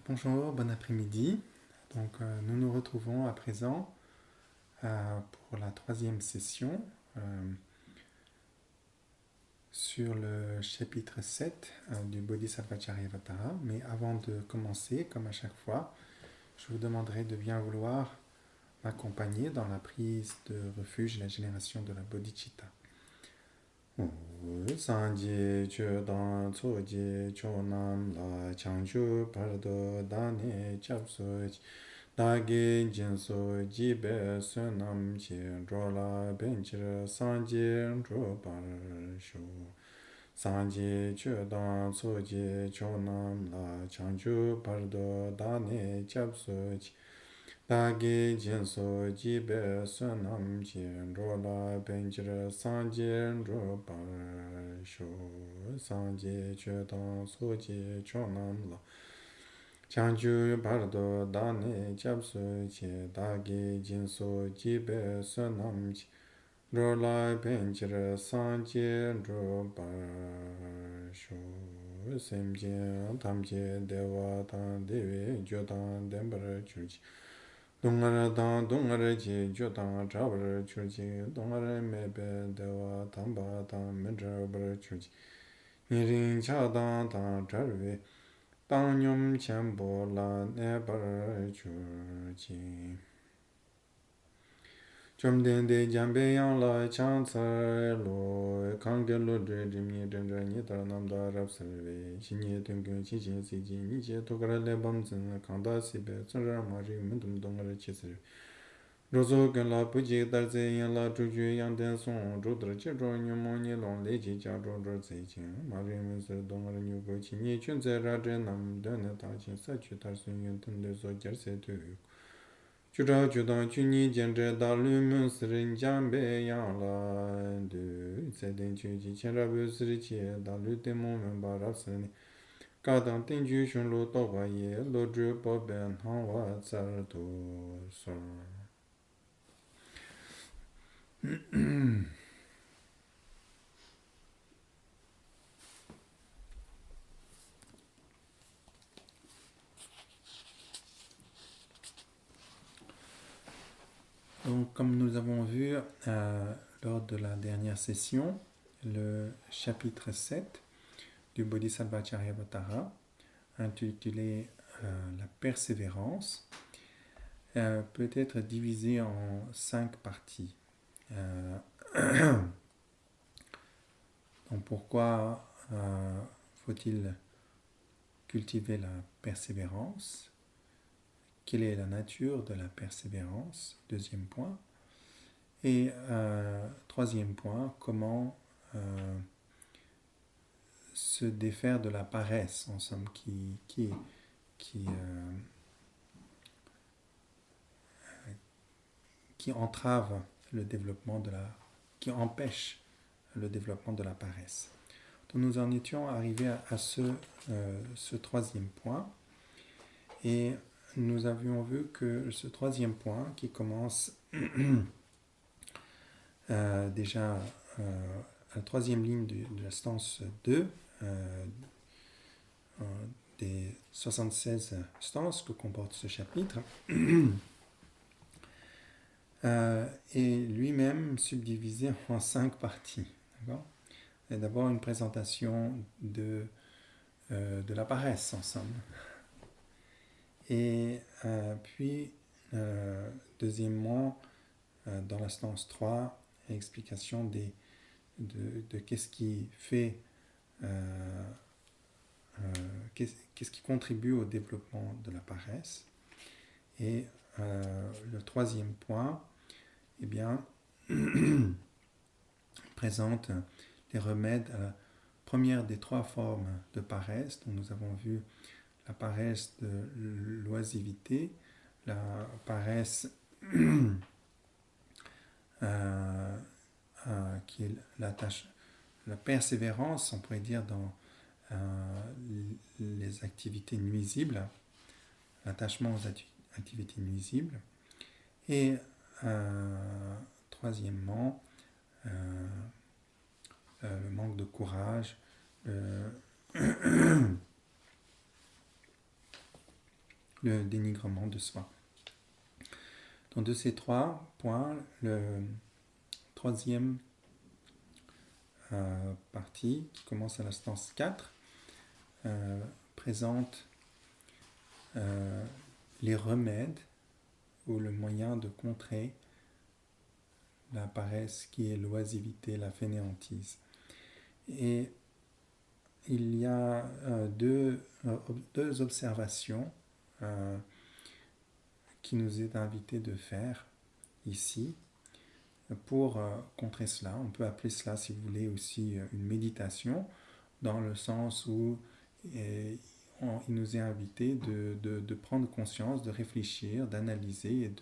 Bonjour, bon après-midi. Nous nous retrouvons à présent pour la troisième session sur le chapitre 7 du Bodhisattva Charyavatara. Mais avant de commencer, comme à chaque fois, je vous demanderai de bien vouloir m'accompagner dans la prise de refuge et la génération de la bodhicitta. Sanje chodan tsoje chonam la changju pardo dane chapso dage jinso jibe sunam chi rola benchir sanje ro par shu Sanje chodan tsoje chonam la changju pardo dane chapso Dāgī jīnsō jībē sūnām jīn rōlā bēnchir sāngjī rō pār shō sāngjī chūdāng sōjī chōnām lā chāngchū pārdō dāni chabsū jī dāgī jīnsō jībē sūnām jī rōlā bēnchir sāngjī rō pār shō sēm jī tam jī dēwā tāng dēwī jōdāng dēmbar chūjī Dongara dang dongara ji jodang chabar churji dongara mebe dewa tamba dang mendrabar churji nirin cha dang dang charwe dang nyum chenpo la nebar churji chomden de jambe yang la chang tsar lo kange lo dre jimni dendra nidar namda rab sarve shinye tungun chi chi si ji ni che tokara le bam zin kanda si be tsara ma ri mendum dongara chi sarve rozo gen la puji dar ze yan la zhu ju yang den song zhu dar che zhuo nyu mo ni long le ji jia zhuo zhuo zi jing ma ri men sir dongara nyu go chi ni chun ze ra zhe nam den ne ta jing sa chu tar sun yun ten de so jar se tu yu Chūrā chūdāng chūnī jianzhē dā lū mū sīrī jiāng bē yāng lā dū sē dēng chū jī qiān rā bū sīrī chiē dā lū tē mō mēng bā rā sī nī kā dāng tēng chū shūng lū tō bā yē lō chū bō bē nāng wā tsā rā tō sō Donc, comme nous avons vu lors de la dernière session, le chapitre 7 du Bodhisattva Charyavatara, intitulé La persévérance, peut être divisé en 5 parties. Donc, pourquoi faut-il cultiver la persévérance? Quelle est la nature de la persévérance? Deuxième point. Et troisième point, comment se défaire de la paresse, en somme, qui entrave le développement qui empêche le développement de la paresse. Donc nous en étions arrivés à ce troisième point. Et nous avions vu que ce troisième point, qui commence déjà à la troisième ligne de la stance 2, des 76 stances que comporte ce chapitre, est lui-même subdivisé en 5 parties. Et d'abord une présentation de la paresse, en somme. Et puis, deuxièmement, dans la stance 3, explication de qu'est-ce qui fait, qu'est-ce qui contribue au développement de la paresse. Et le troisième point, eh bien, présente les remèdes à la première des 3 formes de paresse dont nous avons vu la paresse de l'oisivité, la paresse qui est la persévérance, on pourrait dire, dans les activités nuisibles, l'attachement aux activités nuisibles, et troisièmement, le manque de courage, le dénigrement de soi. Donc de ces 3 points, le troisième partie, qui commence à l'instance 4, présente les remèdes ou le moyen de contrer la paresse qui est l'oisivité, la fainéantise. Et il y a deux observations qui nous est invité de faire ici pour contrer cela. On peut appeler cela, si vous voulez, aussi une méditation, dans le sens où il nous est invité de prendre conscience, de réfléchir, d'analyser et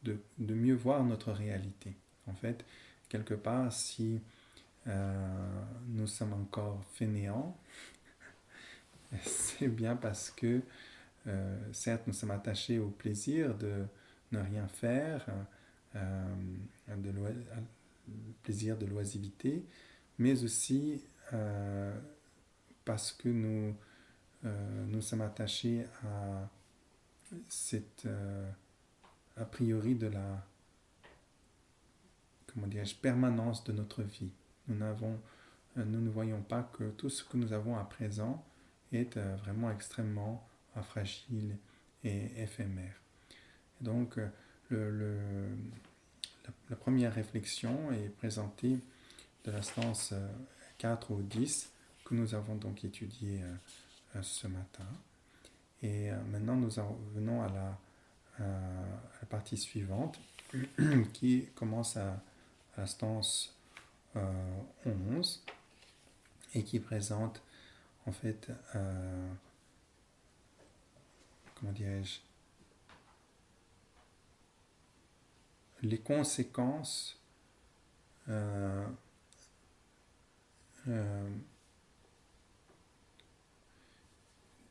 de mieux voir notre réalité. En fait, quelque part, si nous sommes encore fainéants, c'est bien parce que, certes, nous sommes attachés au plaisir de ne rien faire, le plaisir de l'oisiveté, mais aussi parce que nous sommes attachés à cette a priori de la permanence de notre vie. Nous ne voyons pas que tout ce que nous avons à présent est vraiment extrêmement fragile et éphémère. Donc, la première réflexion est présentée de l'instance 4 au 10 que nous avons donc étudié ce matin. Et maintenant, nous venons à la partie suivante qui commence à l'instance 11 et qui présente en fait les conséquences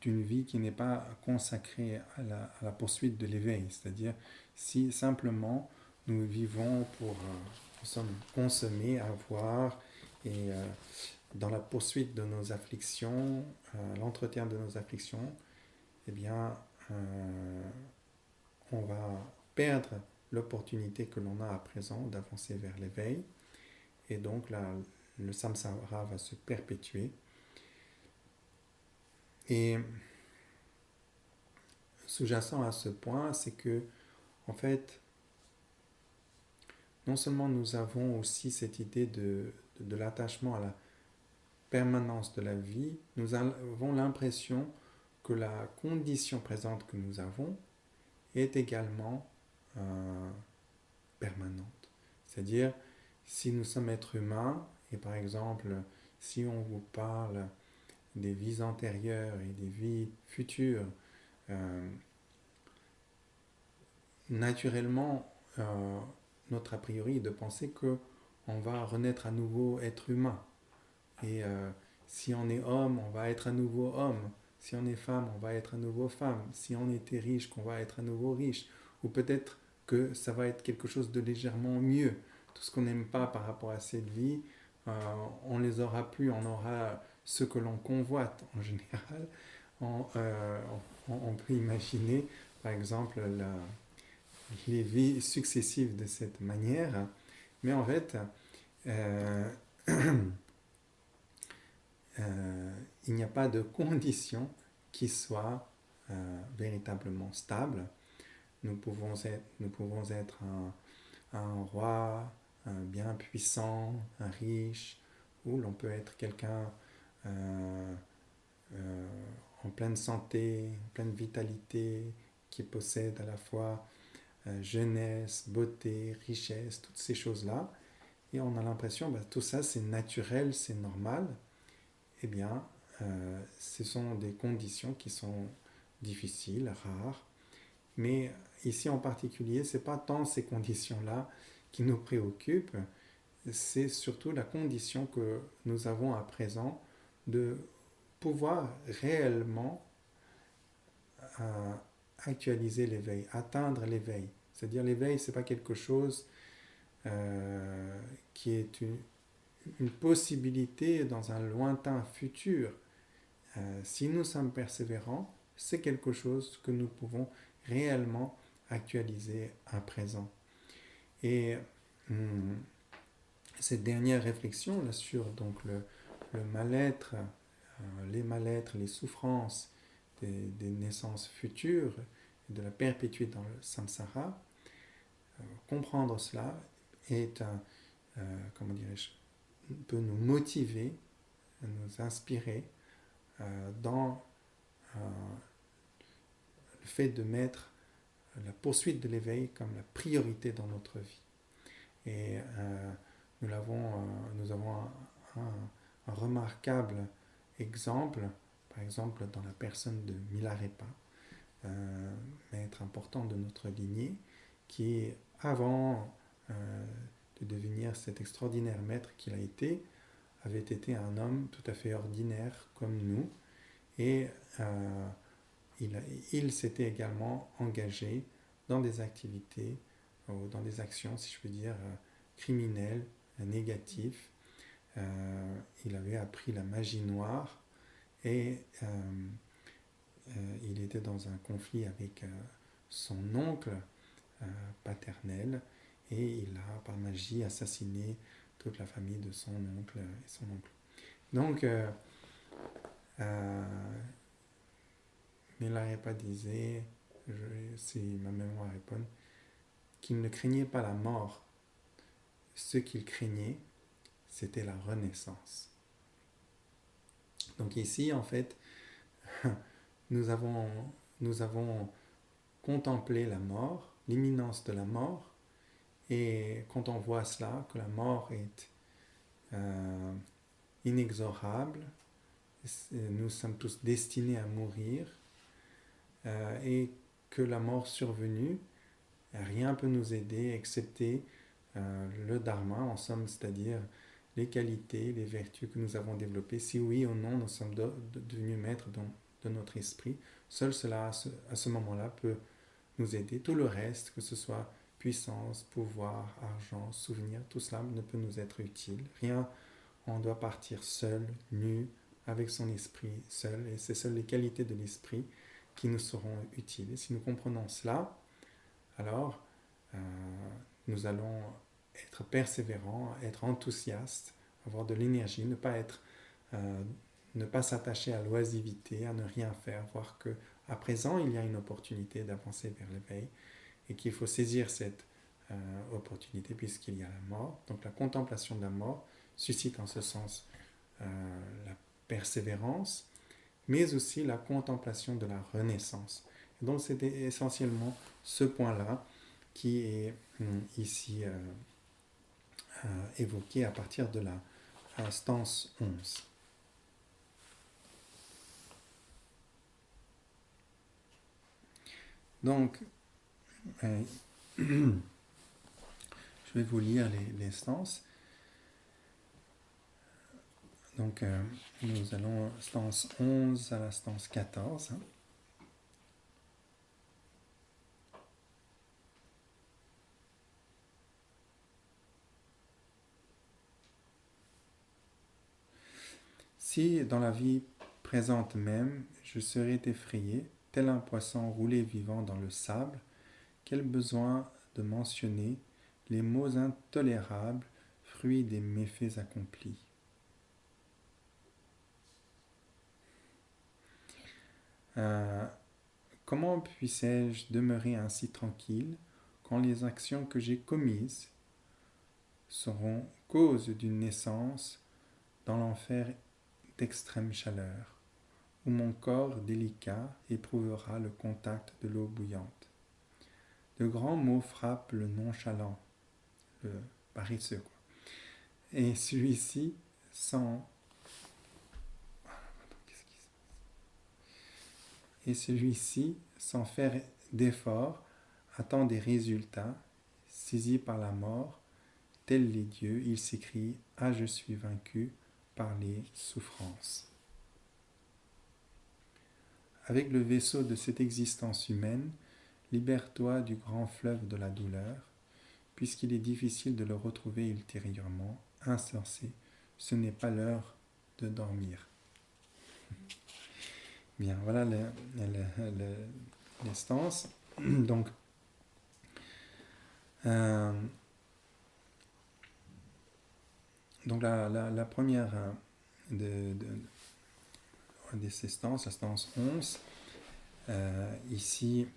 d'une vie qui n'est pas consacrée à la poursuite de l'éveil. C'est-à-dire, si simplement nous vivons pour consommer, avoir, et dans la poursuite de nos afflictions, l'entretien de nos afflictions, eh bien, on va perdre l'opportunité que l'on a à présent d'avancer vers l'éveil. Et donc, le samsara va se perpétuer. Et sous-jacent à ce point, c'est que, en fait, non seulement nous avons aussi cette idée de l'attachement à la permanence de la vie, nous avons l'impression que la condition présente que nous avons est également permanente. C'est-à-dire, si nous sommes êtres humains, et par exemple, si on vous parle des vies antérieures et des vies futures, naturellement, notre a priori est de penser qu'on va renaître à nouveau être humain. Et si on est homme, on va être à nouveau homme. Si on est femme, on va être à nouveau femme. Si on était riche, qu'on va être à nouveau riche. Ou peut-être que ça va être quelque chose de légèrement mieux. Tout ce qu'on n'aime pas par rapport à cette vie, on les aura plus. On aura ce que l'on convoite en général. On peut imaginer, par exemple, les vies successives de cette manière. Mais en fait, il n'y a pas de condition qui soit véritablement stable. Nous pouvons être un roi, un bien puissant, un riche, ou l'on peut être quelqu'un en pleine santé, en pleine vitalité, qui possède à la fois jeunesse, beauté, richesse, toutes ces choses-là. Et on a l'impression que tout ça c'est naturel, c'est normal. Eh bien, ce sont des conditions qui sont difficiles, rares. Mais ici en particulier, ce n'est pas tant ces conditions-là qui nous préoccupent, c'est surtout la condition que nous avons à présent de pouvoir réellement actualiser l'éveil, atteindre l'éveil. C'est-à-dire l'éveil, ce n'est pas quelque chose qui est une possibilité dans un lointain futur. Si nous sommes persévérants, c'est quelque chose que nous pouvons réellement actualiser à présent. Et cette dernière réflexion là, sur donc, le mal-être, les mal-être, les souffrances des naissances futures, et de la perpétuer dans le samsara, comprendre cela est comment dirais-je, peut nous motiver, nous inspirer dans le fait de mettre la poursuite de l'éveil comme la priorité dans notre vie. Et nous avons un remarquable exemple, par exemple dans la personne de Milarepa, maître important de notre lignée, qui avant de devenir cet extraordinaire maître qu'il a été, avait été un homme tout à fait ordinaire comme nous, et il s'était également engagé dans des activités, ou dans des actions, si je peux dire, criminelles, négatives. Il avait appris la magie noire et il était dans un conflit avec son oncle paternel et il a par magie assassiné toute la famille de son oncle et son oncle. Donc, Milarepa disait, si ma mémoire est bonne, qu'il ne craignait pas la mort. Ce qu'il craignait, c'était la renaissance. Donc ici, en fait, nous avons contemplé la mort, l'imminence de la mort, et quand on voit cela, que la mort est inexorable, nous sommes tous destinés à mourir, et que la mort survenue, rien ne peut nous aider excepté le dharma, en somme, c'est-à-dire les qualités, les vertus que nous avons développées. Si oui ou non nous sommes devenus maîtres de notre esprit, seul cela à ce moment-là peut nous aider. Tout le reste, que ce soit puissance, pouvoir, argent, souvenir, tout cela ne peut nous être utile. Rien, on doit partir seul, nu, avec son esprit seul, et c'est seules les qualités de l'esprit qui nous seront utiles. Et si nous comprenons cela, alors nous allons être persévérants, être enthousiastes, avoir de l'énergie, ne pas s'attacher à l'oisivité, à ne rien faire, voir que à présent il y a une opportunité d'avancer vers l'éveil et qu'il faut saisir cette opportunité puisqu'il y a la mort. Donc la contemplation de la mort suscite en ce sens la persévérance, mais aussi la contemplation de la renaissance. Et donc c'était essentiellement ce point-là qui est ici évoqué à partir de la stance 11. Donc, je vais vous lire les stances. Donc, nous allons stance 11 à la stance 14. Si dans la vie présente même, je serais effrayé, tel un poisson roulé vivant dans le sable, quel besoin de mentionner les maux intolérables, fruits des méfaits accomplis. Comment puissais-je demeurer ainsi tranquille quand les actions que j'ai commises seront cause d'une naissance dans l'enfer d'extrême chaleur, où mon corps délicat éprouvera le contact de l'eau bouillante. De grands maux frappent le nonchalant, le paresseux, et celui-ci sans faire d'effort attend des résultats, saisi par la mort, tels les dieux, il s'écrie « Ah, je suis vaincu par les souffrances ». Avec le vaisseau de cette existence humaine, libère-toi du grand fleuve de la douleur, puisqu'il est difficile de le retrouver ultérieurement. Insensé, ce n'est pas l'heure de dormir. Bien, voilà les stances. Donc, euh, donc la première de ces stances, la stance 11, ici,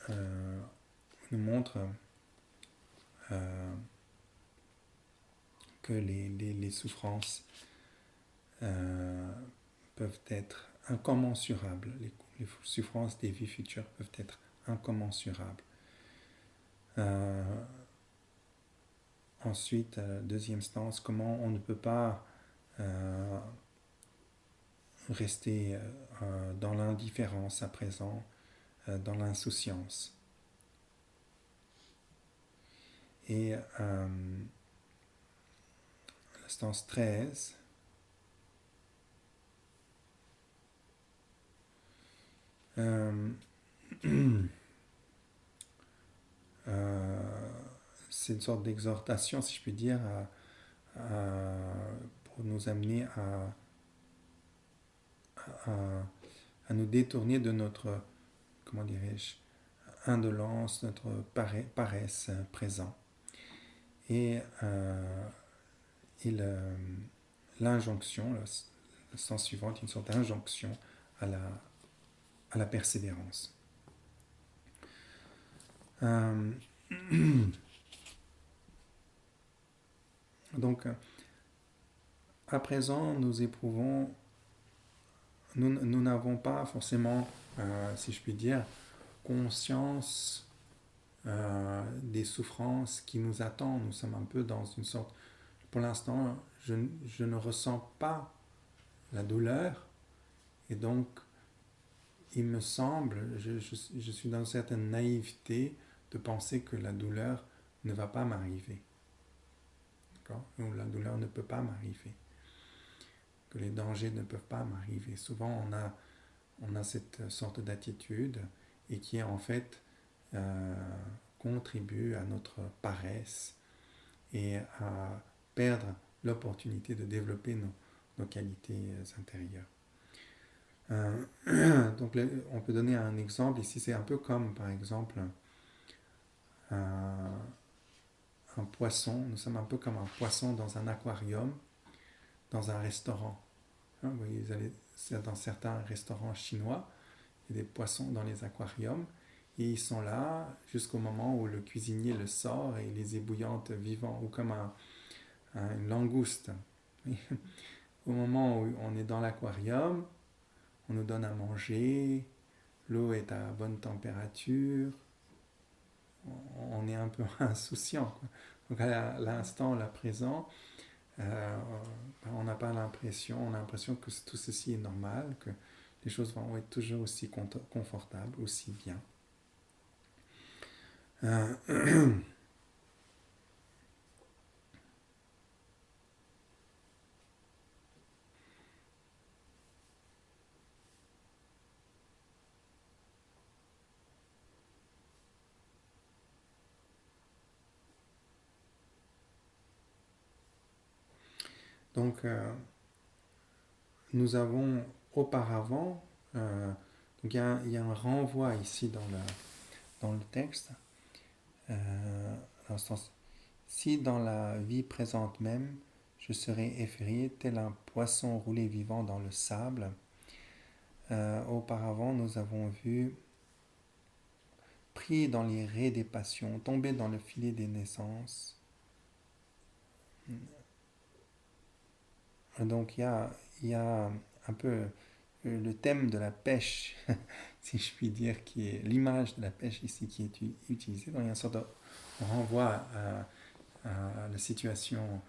nous montre que les souffrances peuvent être incommensurables. Les souffrances des vies futures peuvent être incommensurables. Ensuite, deuxième stance, comment on ne peut pas rester dans l'indifférence à présent, dans l'insouciance. Et l'instance 13, c'est une sorte d'exhortation, si je puis dire, pour nous amener à nous détourner de notre, comment dirais-je, indolence, notre paresse présent. Et l'injonction, le sens suivant, une sorte d'injonction à la persévérance. Donc, à présent, nous éprouvons, nous n'avons pas forcément, si je puis dire, conscience des souffrances qui nous attendent. Nous sommes un peu dans une sorte, pour l'instant, je ne ressens pas la douleur, et donc il me semble, je suis dans une certaine naïveté de penser que la douleur ne va pas m'arriver. D'accord ? Ou la douleur ne peut pas m'arriver. Que les dangers ne peuvent pas m'arriver. Souvent, on a cette sorte d'attitude et qui, en fait, contribue à notre paresse et à perdre l'opportunité de développer nos qualités intérieures. Donc, on peut donner un exemple ici. C'est un peu comme, par exemple, un poisson. Nous sommes un peu comme un poisson dans un aquarium, dans un restaurant. Vous voyez, dans certains restaurants chinois, il y a des poissons dans les aquariums et ils sont là jusqu'au moment où le cuisinier le sort et les ébouillante vivants, ou comme une langouste. Au moment où on est dans l'aquarium, on nous donne à manger, l'eau est à bonne température, on est un peu insouciant, quoi. Donc à l'instant, là présent, on n'a pas l'impression, on a l'impression que tout ceci est normal, que les choses vont être toujours aussi confortables, aussi bien. Donc, nous avons auparavant, donc il y a un renvoi ici dans le texte, dans le sens, si dans la vie présente même, je serais effrayé tel un poisson roulé vivant dans le sable. Auparavant, nous avons vu pris dans les raies des passions, tombé dans le filet des naissances. Donc il y a un peu le thème de la pêche, si je puis dire, qui est l'image de la pêche ici qui est utilisée. Donc il y a une sorte de renvoi à la situation,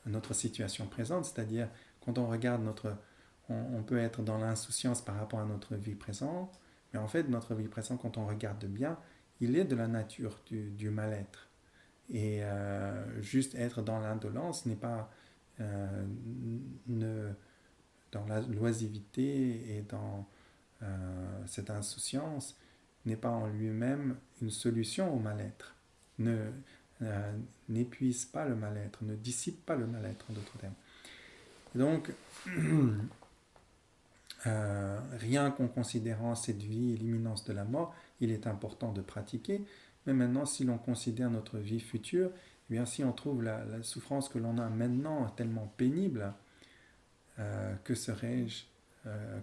à notre situation présente, c'est-à-dire quand on regarde on peut être dans l'insouciance par rapport à notre vie présente, mais en fait notre vie présente, quand on regarde bien, il est de la nature du mal-être. Et juste être dans l'indolence n'est pas dans la l'oisivité et dans cette insouciance n'est pas en lui-même une solution au mal-être. N'épuise pas le mal-être, ne dissipe pas le mal-être en d'autres termes. Et donc, rien qu'en considérant cette vie et l'imminence de la mort, il est important de pratiquer. Mais maintenant, si l'on considère notre vie future, eh bien, si on trouve la souffrance que l'on a maintenant tellement pénible, que serais-je,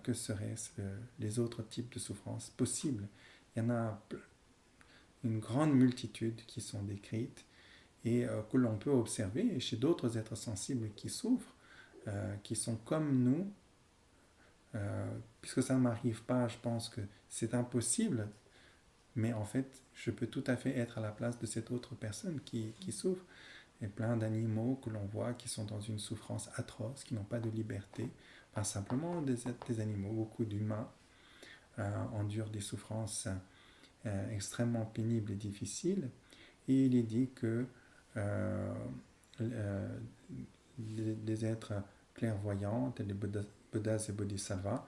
que seraient les autres types de souffrances possibles? Il y en a une grande multitude qui sont décrites et que l'on peut observer chez d'autres êtres sensibles qui souffrent, qui sont comme nous, puisque ça ne m'arrive pas, je pense que c'est impossible, mais en fait, je peux tout à fait être à la place de cette autre personne qui souffre. Il y a plein d'animaux que l'on voit qui sont dans une souffrance atroce, qui n'ont pas de liberté, pas simplement des animaux, beaucoup d'humains endurent des souffrances extrêmement pénibles et difficiles. Et il est dit que euh, euh, les êtres clairvoyants, tels les Buddhas et Bodhisattvas,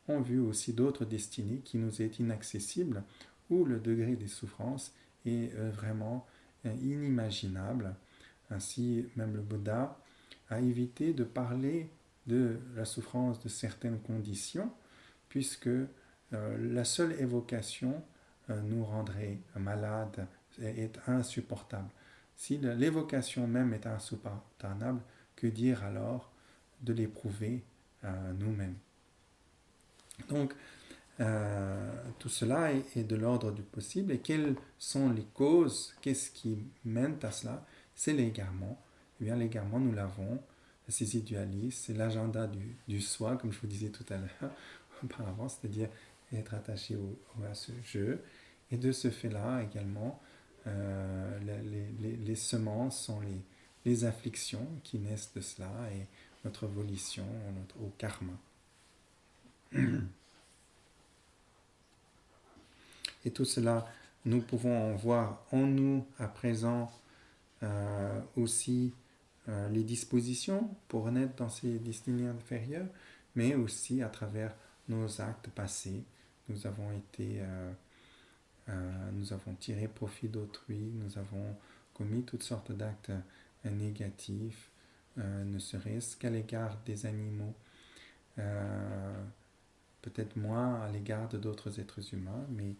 ont vu aussi d'autres destinées qui nous est inaccessibles, où le degré des souffrances est vraiment inimaginable. Ainsi, même le Bouddha a évité de parler de la souffrance de certaines conditions, puisque la seule évocation nous rendrait malades et est insupportable. Si l'évocation même est insupportable, que dire alors de l'éprouver nous-mêmes? Donc, tout cela est de l'ordre du possible. Et quelles sont les causes? Qu'est-ce qui mène à cela? C'est l'égarement. Eh bien, l'égarement, nous l'avons. Ces idéalistes, c'est l'agenda du soi, comme je vous disais tout à l'heure auparavant, c'est-à-dire être attaché à ce jeu. Et de ce fait-là également, les semences sont les afflictions qui naissent de cela et notre volition au karma. Et tout cela, nous pouvons en voir en nous à présent aussi les dispositions pour naître dans ces destinées inférieures, mais aussi à travers nos actes passés. Nous avons été, nous avons tiré profit d'autrui, nous avons commis toutes sortes d'actes négatifs, ne serait-ce qu'à l'égard des animaux, peut-être moins à l'égard d'autres êtres humains, mais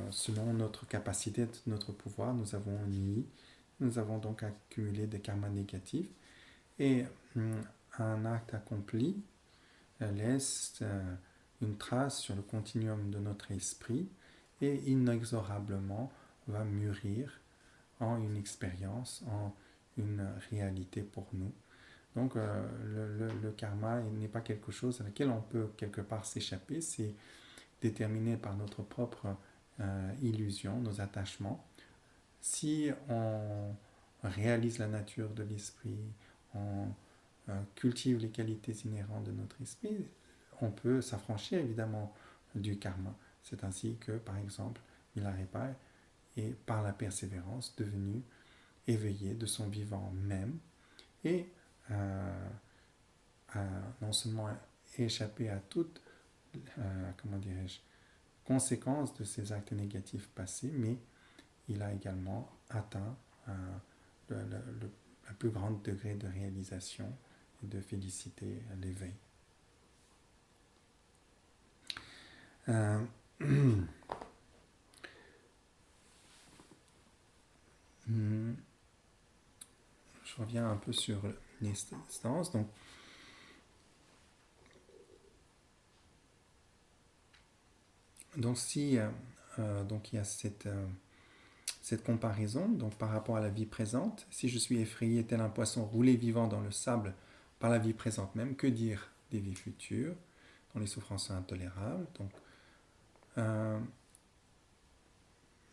selon notre capacité, notre pouvoir, nous avons nui, nous avons donc accumulé des karmas négatifs et un acte accompli laisse une trace sur le continuum de notre esprit et inexorablement va mûrir en une expérience, en une réalité pour nous. Donc le karma n'est pas quelque chose à laquelle on peut quelque part s'échapper, c'est déterminé par notre propre illusion, nos attachements. Si on réalise la nature de l'esprit, on cultive les qualités inhérentes de notre esprit, on peut s'affranchir évidemment du karma. C'est ainsi que, par exemple, Milarepa est par la persévérance devenu éveillé de son vivant même et a non seulement échappé à toute, comment dirais-je, conséquence de ces actes négatifs passés, mais il a également atteint le plus grand degré de réalisation et de félicité à l'éveil. Je reviens un peu sur l'instance. Donc si donc il y a cette comparaison, donc par rapport à la vie présente, si je suis effrayé tel un poisson roulé vivant dans le sable par la vie présente même, que dire des vies futures, dont les souffrances sont intolérables. Donc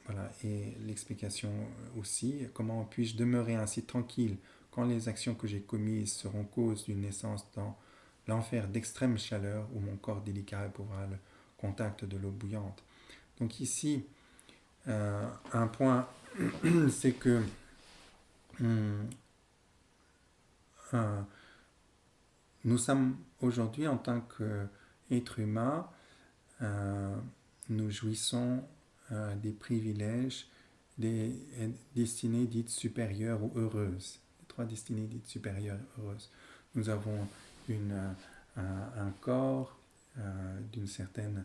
voilà, et l'explication aussi, comment puis-je demeurer ainsi tranquille quand les actions que j'ai commises seront cause d'une naissance dans l'enfer d'extrême chaleur où mon corps délicat éprouvera le contact de l'eau bouillante. Donc ici, un point, c'est que nous sommes aujourd'hui en tant qu'êtres humains, nous jouissons des privilèges des destinées dites supérieures ou heureuses. Les trois destinées dites supérieures et heureuses. Nous avons un corps d'une certaine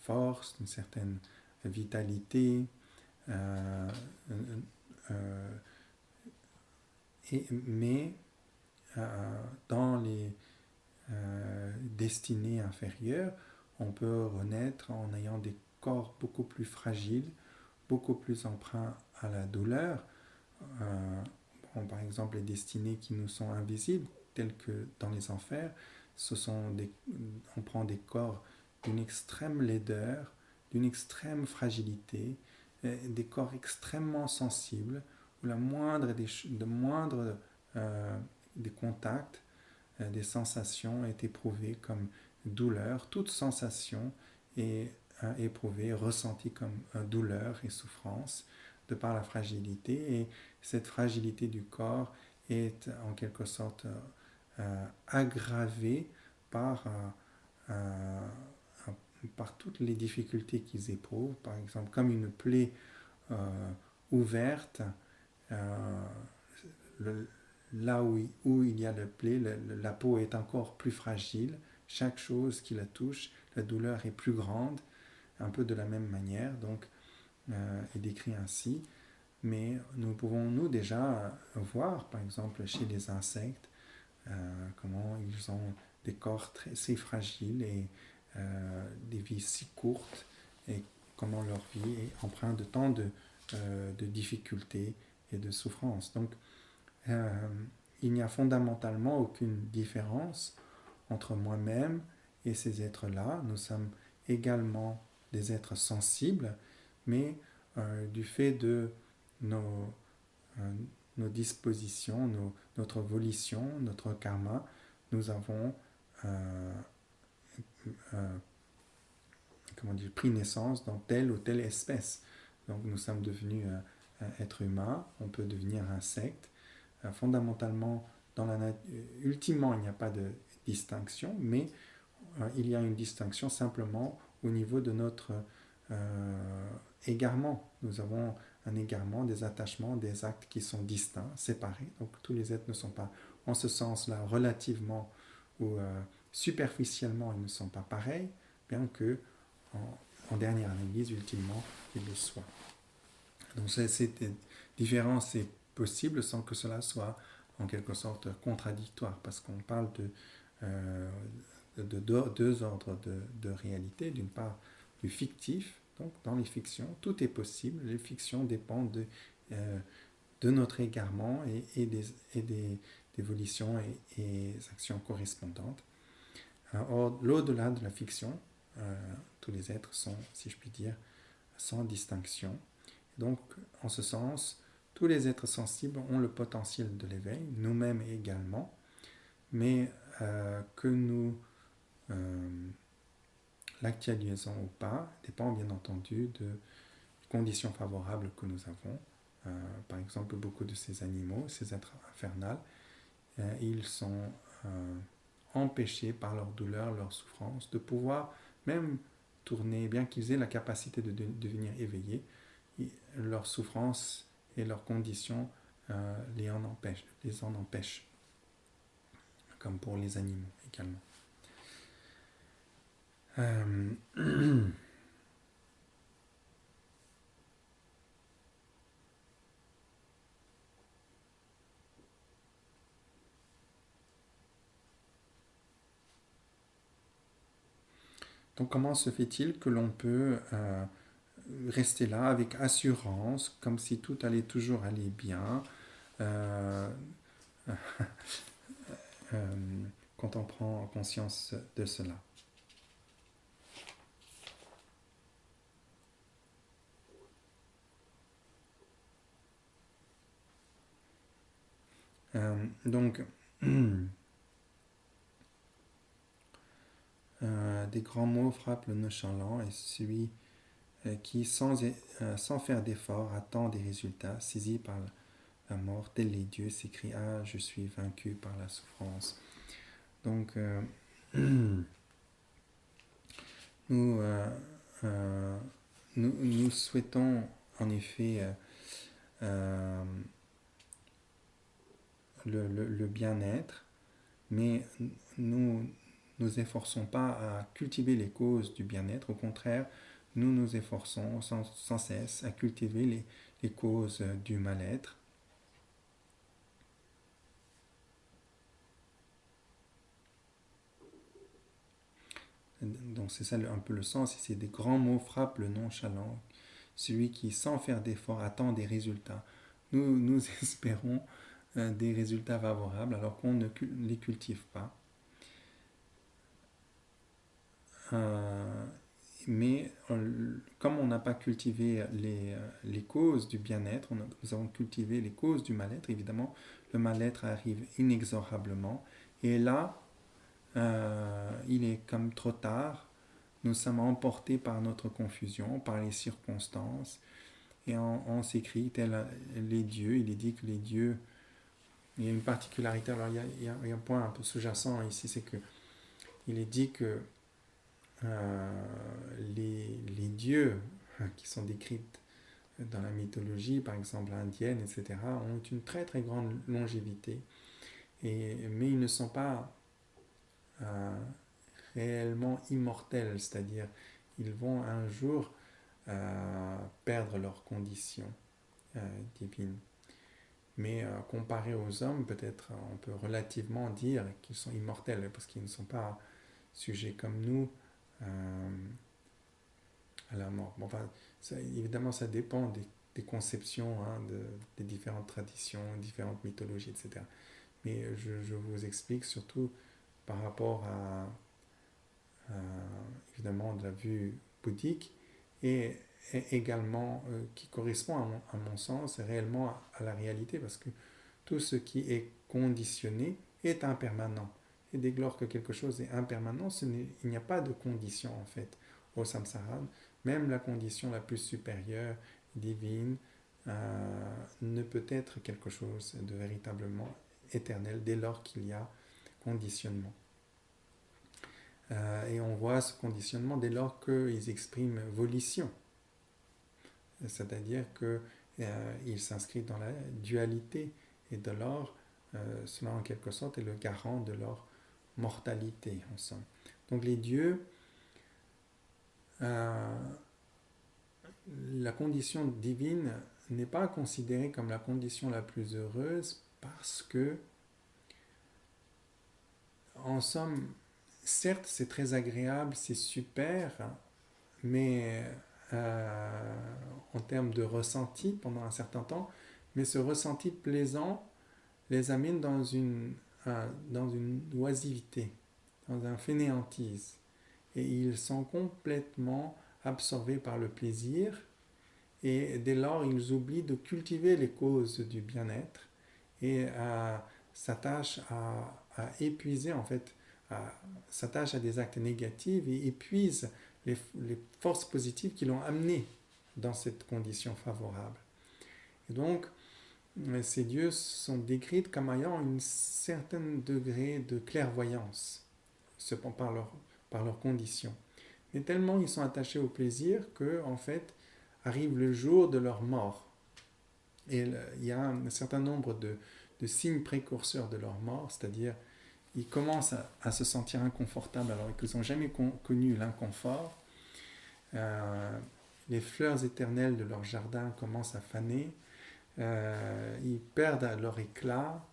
force, d'une certaine vitalité, mais dans les destinées inférieures, on peut renaître en ayant des corps beaucoup plus fragiles, beaucoup plus emprunts à la douleur. Par exemple, les destinées qui nous sont invisibles, telles que dans les enfers, on prend des corps d'une extrême laideur, d'une extrême fragilité, des corps extrêmement sensibles, où des contacts, des sensations est éprouvée comme douleur. Toute sensation est éprouvée, ressentie comme douleur et souffrance de par la fragilité. Et cette fragilité du corps est en quelque sorte aggravée par, par toutes les difficultés qu'ils éprouvent. Par exemple, comme une plaie ouverte, le, là où il y a le plaie, la peau est encore plus fragile. Chaque chose qui la touche, la douleur est plus grande, un peu de la même manière, donc est décrit ainsi. Mais nous pouvons nous déjà voir, par exemple, chez les insectes, comment ils ont des corps si fragiles et des vies si courtes, et comment leur vie est empreinte de tant de difficultés et de souffrances. Donc, il n'y a fondamentalement aucune différence entre moi-même et ces êtres-là. Nous sommes également des êtres sensibles, mais du fait de nos, euh, nos dispositions, notre volition, notre karma, nous avons euh, pris naissance dans telle ou telle espèce. Donc nous sommes devenus êtres humains, on peut devenir insecte. Fondamentalement, ultimement, il n'y a pas de distinction, mais il y a une distinction simplement au niveau de notre égarement. Nous avons un égarement, des attachements, des actes qui sont distincts, séparés. Donc tous les êtres ne sont pas, en ce sens-là, relativement ou superficiellement, ils ne sont pas pareils, bien que en dernière analyse, ultimement, ils le soient. Donc cette différence est possible sans que cela soit en quelque sorte contradictoire, parce qu'on parle de deux ordres de réalité. D'une part, du fictif, donc dans les fictions, tout est possible. Les fictions dépendent de notre égarement et des volitions et actions correspondantes. Or, l'au-delà de la fiction, tous les êtres sont, si je puis dire, sans distinction. Donc, en ce sens, tous les êtres sensibles ont le potentiel de l'éveil, nous-mêmes également, mais que nous l'actualisons ou pas dépend bien entendu de conditions favorables que nous avons. Par exemple, beaucoup de ces animaux, ces êtres infernaux, ils sont empêchés par leur douleur, leur souffrance, de pouvoir même tourner, bien qu'ils aient la capacité de devenir éveillés, leur souffrance et leurs conditions les en empêchent, comme pour les animaux également. Donc comment se fait-il que l'on peut rester là avec assurance, comme si tout allait toujours aller bien, quand on prend conscience de cela? Donc, des grands mots frappent le nonchalant et celui qui, sans faire d'effort, attend des résultats, saisi par la mort, tel les dieux, s'écrie: Ah, je suis vaincu par la souffrance. Donc, nous, nous souhaitons en effet le bien-être, mais nous nous efforçons pas à cultiver les causes du bien-être. Au contraire, nous nous efforçons sans cesse à cultiver les causes du mal-être. Donc c'est ça un peu le sens. Et c'est des grands mots frappent le nonchalant. Celui qui, sans faire d'effort, attend des résultats. Nous espérons des résultats favorables alors qu'on ne les cultive pas. Euh, mais comme on n'a pas cultivé les causes du bien-être, nous avons cultivé les causes du mal-être, évidemment, le mal-être arrive inexorablement. Et là, il est comme trop tard, nous sommes emportés par notre confusion, par les circonstances, et on s'écrit, tel les dieux, il est dit que les dieux, il y a une particularité, alors il y a un point un peu sous-jacent ici, c'est que il est dit que les dieux qui sont décrits dans la mythologie, par exemple indienne, etc., ont une très très grande longévité, mais ils ne sont pas euh, réellement immortels, c'est-à-dire ils vont un jour perdre leur condition divine. Mais comparé aux hommes, peut-être on peut relativement dire qu'ils sont immortels, parce qu'ils ne sont pas sujets comme nous à la mort. Bon, enfin, évidemment, ça dépend des conceptions des différentes traditions, différentes mythologies, etc. Mais je vous explique surtout par rapport à, évidemment, de la vue bouddhique et également qui correspond à mon sens réellement à la réalité, parce que tout ce qui est conditionné est impermanent. Et dès lors que quelque chose est impermanent, il n'y a pas de condition en fait au samsara. Même la condition la plus supérieure, divine, ne peut être quelque chose de véritablement éternel dès lors qu'il y a conditionnement. Et on voit ce conditionnement dès lors qu'ils expriment volition, c'est-à-dire qu'ils s'inscrivent dans la dualité, et de lors, cela en quelque sorte est le garant de leur mortalité, en somme. Donc les dieux, euh, la condition divine n'est pas considérée comme la condition la plus heureuse parce que, en somme, certes c'est très agréable, c'est super, mais en termes de ressenti pendant un certain temps, mais ce ressenti plaisant les amène dans une oisivité, dans un fainéantise. Et ils sont complètement absorbés par le plaisir, et dès lors ils oublient de cultiver les causes du bien-être et s'attachent à épuiser en fait, s'attachent à des actes négatifs et épuisent les forces positives qui l'ont amené dans cette condition favorable. Et donc, ces dieux sont décrits comme ayant un certain degré de clairvoyance par leur condition. Mais tellement ils sont attachés au plaisir que, en fait, arrive le jour de leur mort. Et il y a un certain nombre de signes précurseurs de leur mort, c'est-à-dire ils commencent à se sentir inconfortables alors qu'ils n'ont jamais connu l'inconfort. Euh, les fleurs éternelles de leur jardin commencent à faner. Ils perdent leur éclat.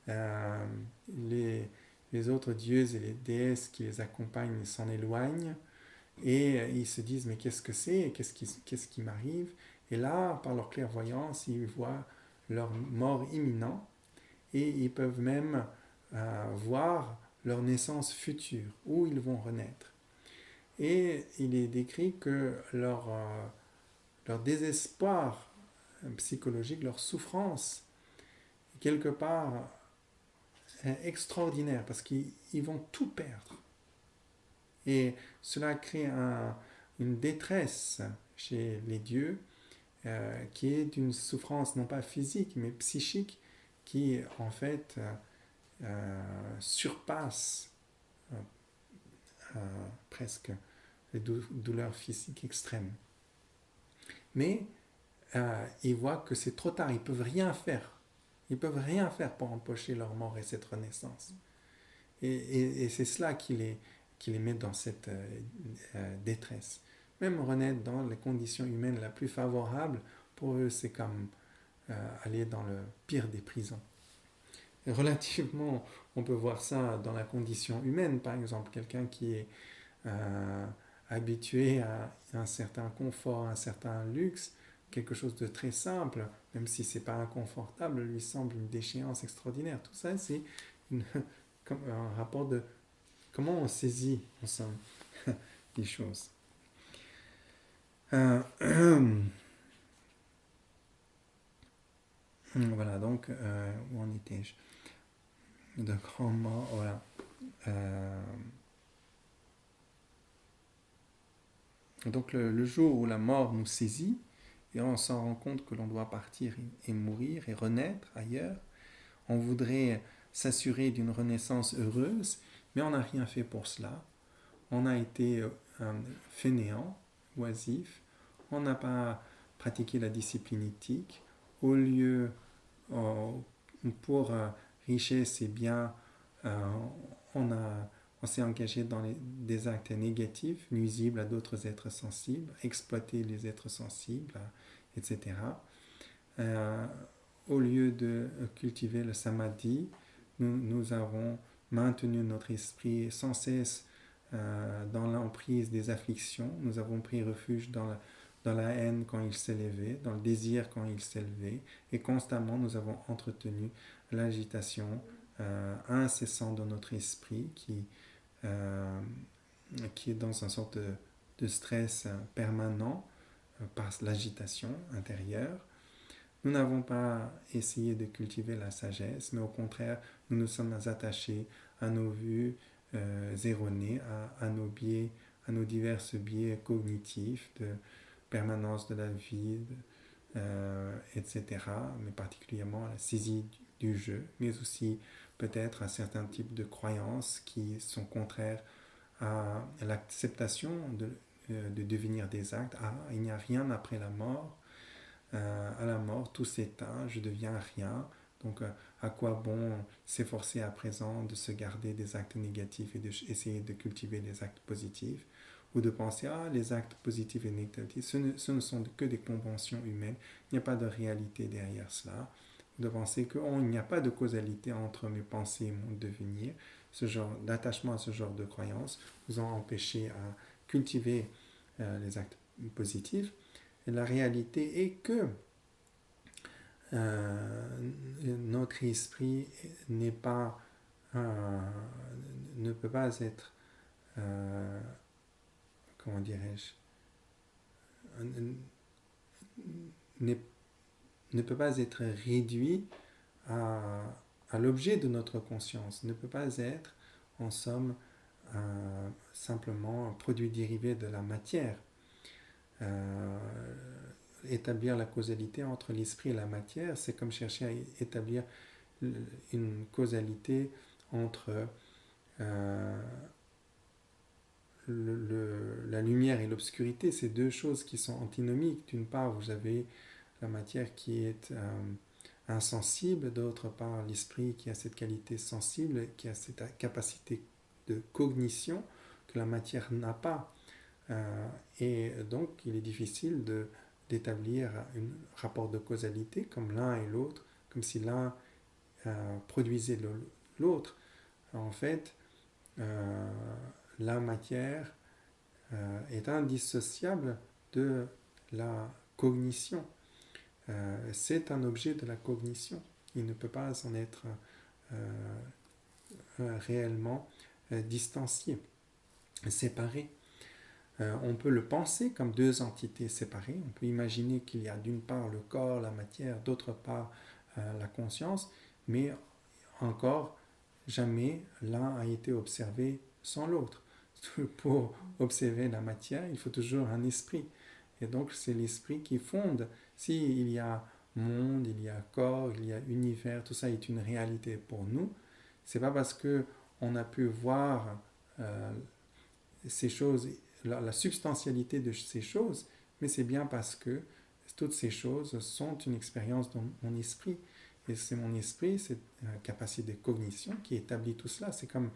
Euh, les, les autres dieux et les déesses qui les accompagnent s'en éloignent. Et ils se disent, mais qu'est-ce que c'est? Qu'est-ce qui m'arrive? Et là, par leur clairvoyance, ils voient leur mort imminente et ils peuvent même voir leur naissance future, où ils vont renaître. Et il est décrit que leur désespoir psychologique, leur souffrance, quelque part, est extraordinaire parce qu'ils vont tout perdre. Et cela crée une détresse chez les dieux qui est d'une souffrance non pas physique mais psychique qui en fait surpasse euh, presque les douleurs physiques extrêmes. Mais ils voient que c'est trop tard, ils peuvent rien faire. Ils peuvent rien faire pour empocher leur mort et cette renaissance. Et c'est cela qui les met dans cette détresse. Même renaître dans les conditions humaines les plus favorables, pour eux, c'est comme aller dans le pire des prisons. Et relativement, on peut voir ça dans la condition humaine, par exemple, quelqu'un qui est habitué à un certain confort, à un certain luxe, quelque chose de très simple, même si c'est pas inconfortable, lui semble une déchéance extraordinaire. Tout ça, c'est une, un rapport de comment on saisit ensemble les choses. Voilà, donc, où en étais-je? De grands morts, voilà. Donc le jour où la mort nous saisit, et on s'en rend compte que l'on doit partir et mourir et renaître ailleurs, on voudrait s'assurer d'une renaissance heureuse, mais on n'a rien fait pour cela. On a été fainéant, oisif, on n'a pas pratiqué la discipline éthique. Au lieu, pour richesse et bien, on a on s'est engagé dans des actes négatifs, nuisibles à d'autres êtres sensibles, exploiter les êtres sensibles, etc. Au lieu de cultiver le samadhi, nous avons maintenu notre esprit sans cesse dans l'emprise des afflictions. Nous avons pris refuge dans la haine quand il s'est levé, dans le désir quand il s'est levé, et constamment nous avons entretenu l'agitation incessante de notre esprit qui est dans une sorte de stress permanent par l'agitation intérieure. Nous n'avons pas essayé de cultiver la sagesse, mais au contraire, nous nous sommes attachés à nos vues erronées, à nos biais, à nos divers biais cognitifs de permanence de la vie, etc., mais particulièrement à la saisie du jeu, mais aussi peut-être à certains types de croyances qui sont contraires à l'acceptation de devenir des actes. Ah, il n'y a rien après la mort. À la mort, tout s'éteint, je deviens rien. Donc, à quoi bon s'efforcer à présent de se garder des actes négatifs et d'essayer de cultiver des actes positifs, ou de penser, ah, les actes positifs et négatifs, ce ne sont que des conventions humaines, il n'y a pas de réalité derrière cela, de penser qu'il n'y a pas de causalité entre mes pensées et mon devenir. Ce genre d'attachement à ce genre de croyances vous ont empêché à cultiver les actes positifs. Et la réalité est que notre esprit n'est pas, ne peut pas être, comment dirais-je, ne peut pas être réduit à l'objet de notre conscience, ne peut pas être, en somme, simplement un produit dérivé de la matière. Établir la causalité entre l'esprit et la matière, c'est comme chercher à établir une causalité entre la lumière et l'obscurité. C'est deux choses qui sont antinomiques. D'une part, vous avez la matière qui est insensible, d'autre part, l'esprit qui a cette qualité sensible, qui a cette capacité de cognition que la matière n'a pas. Et donc, il est difficile d'établir un rapport de causalité comme l'un et l'autre, comme si l'un produisait l'autre. En fait, la matière est indissociable de la cognition. C'est un objet de la cognition. Il ne peut pas en être réellement distancié, séparé. On peut le penser comme deux entités séparées. On peut imaginer qu'il y a d'une part le corps, la matière, d'autre part la conscience, mais encore jamais l'un a été observé sans l'autre. Pour observer la matière, il faut toujours un esprit. Et donc c'est l'esprit qui fonde. S'il y a monde, il y a corps, il y a univers, tout ça est une réalité pour nous. C'est pas parce que on a pu voir ces choses, la substantialité de ces choses, mais c'est bien parce que toutes ces choses sont une expérience dans mon esprit. Et c'est mon esprit, cette capacité de cognition qui établit tout cela. C'est comme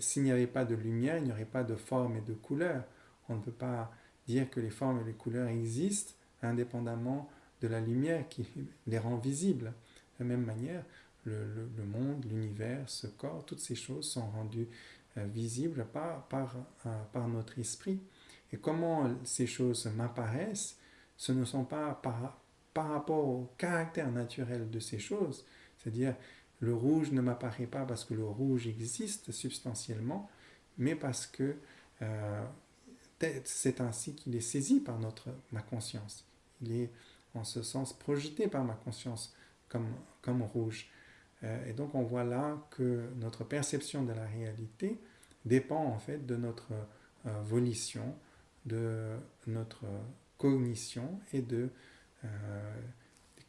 s'il n'y avait pas de lumière, il n'y aurait pas de forme et de couleur. On ne peut pas dire que les formes et les couleurs existent indépendamment de la lumière qui les rend visibles. De la même manière, le monde, l'univers, ce corps, toutes ces choses sont rendues visibles par notre esprit. Et comment ces choses m'apparaissent, ce ne sont pas par rapport au caractère naturel de ces choses, c'est-à-dire le rouge ne m'apparaît pas parce que le rouge existe substantiellement, mais parce que c'est ainsi qu'il est saisi par ma conscience. Il est en ce sens projeté par ma conscience comme rouge. Et donc on voit là que notre perception de la réalité dépend en fait de notre volition, de notre cognition et des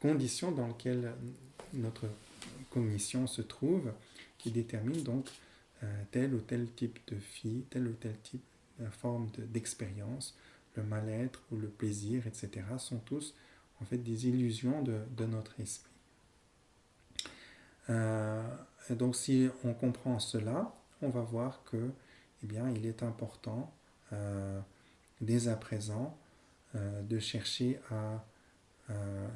conditions dans lesquelles notre cognition se trouve, qui déterminent donc tel ou tel type de vie, tel ou tel type de forme d'expérience, le mal-être ou le plaisir, etc., sont tous en fait des illusions de notre esprit. Et donc si on comprend cela, on va voir que eh bien, il est important dès à présent de chercher à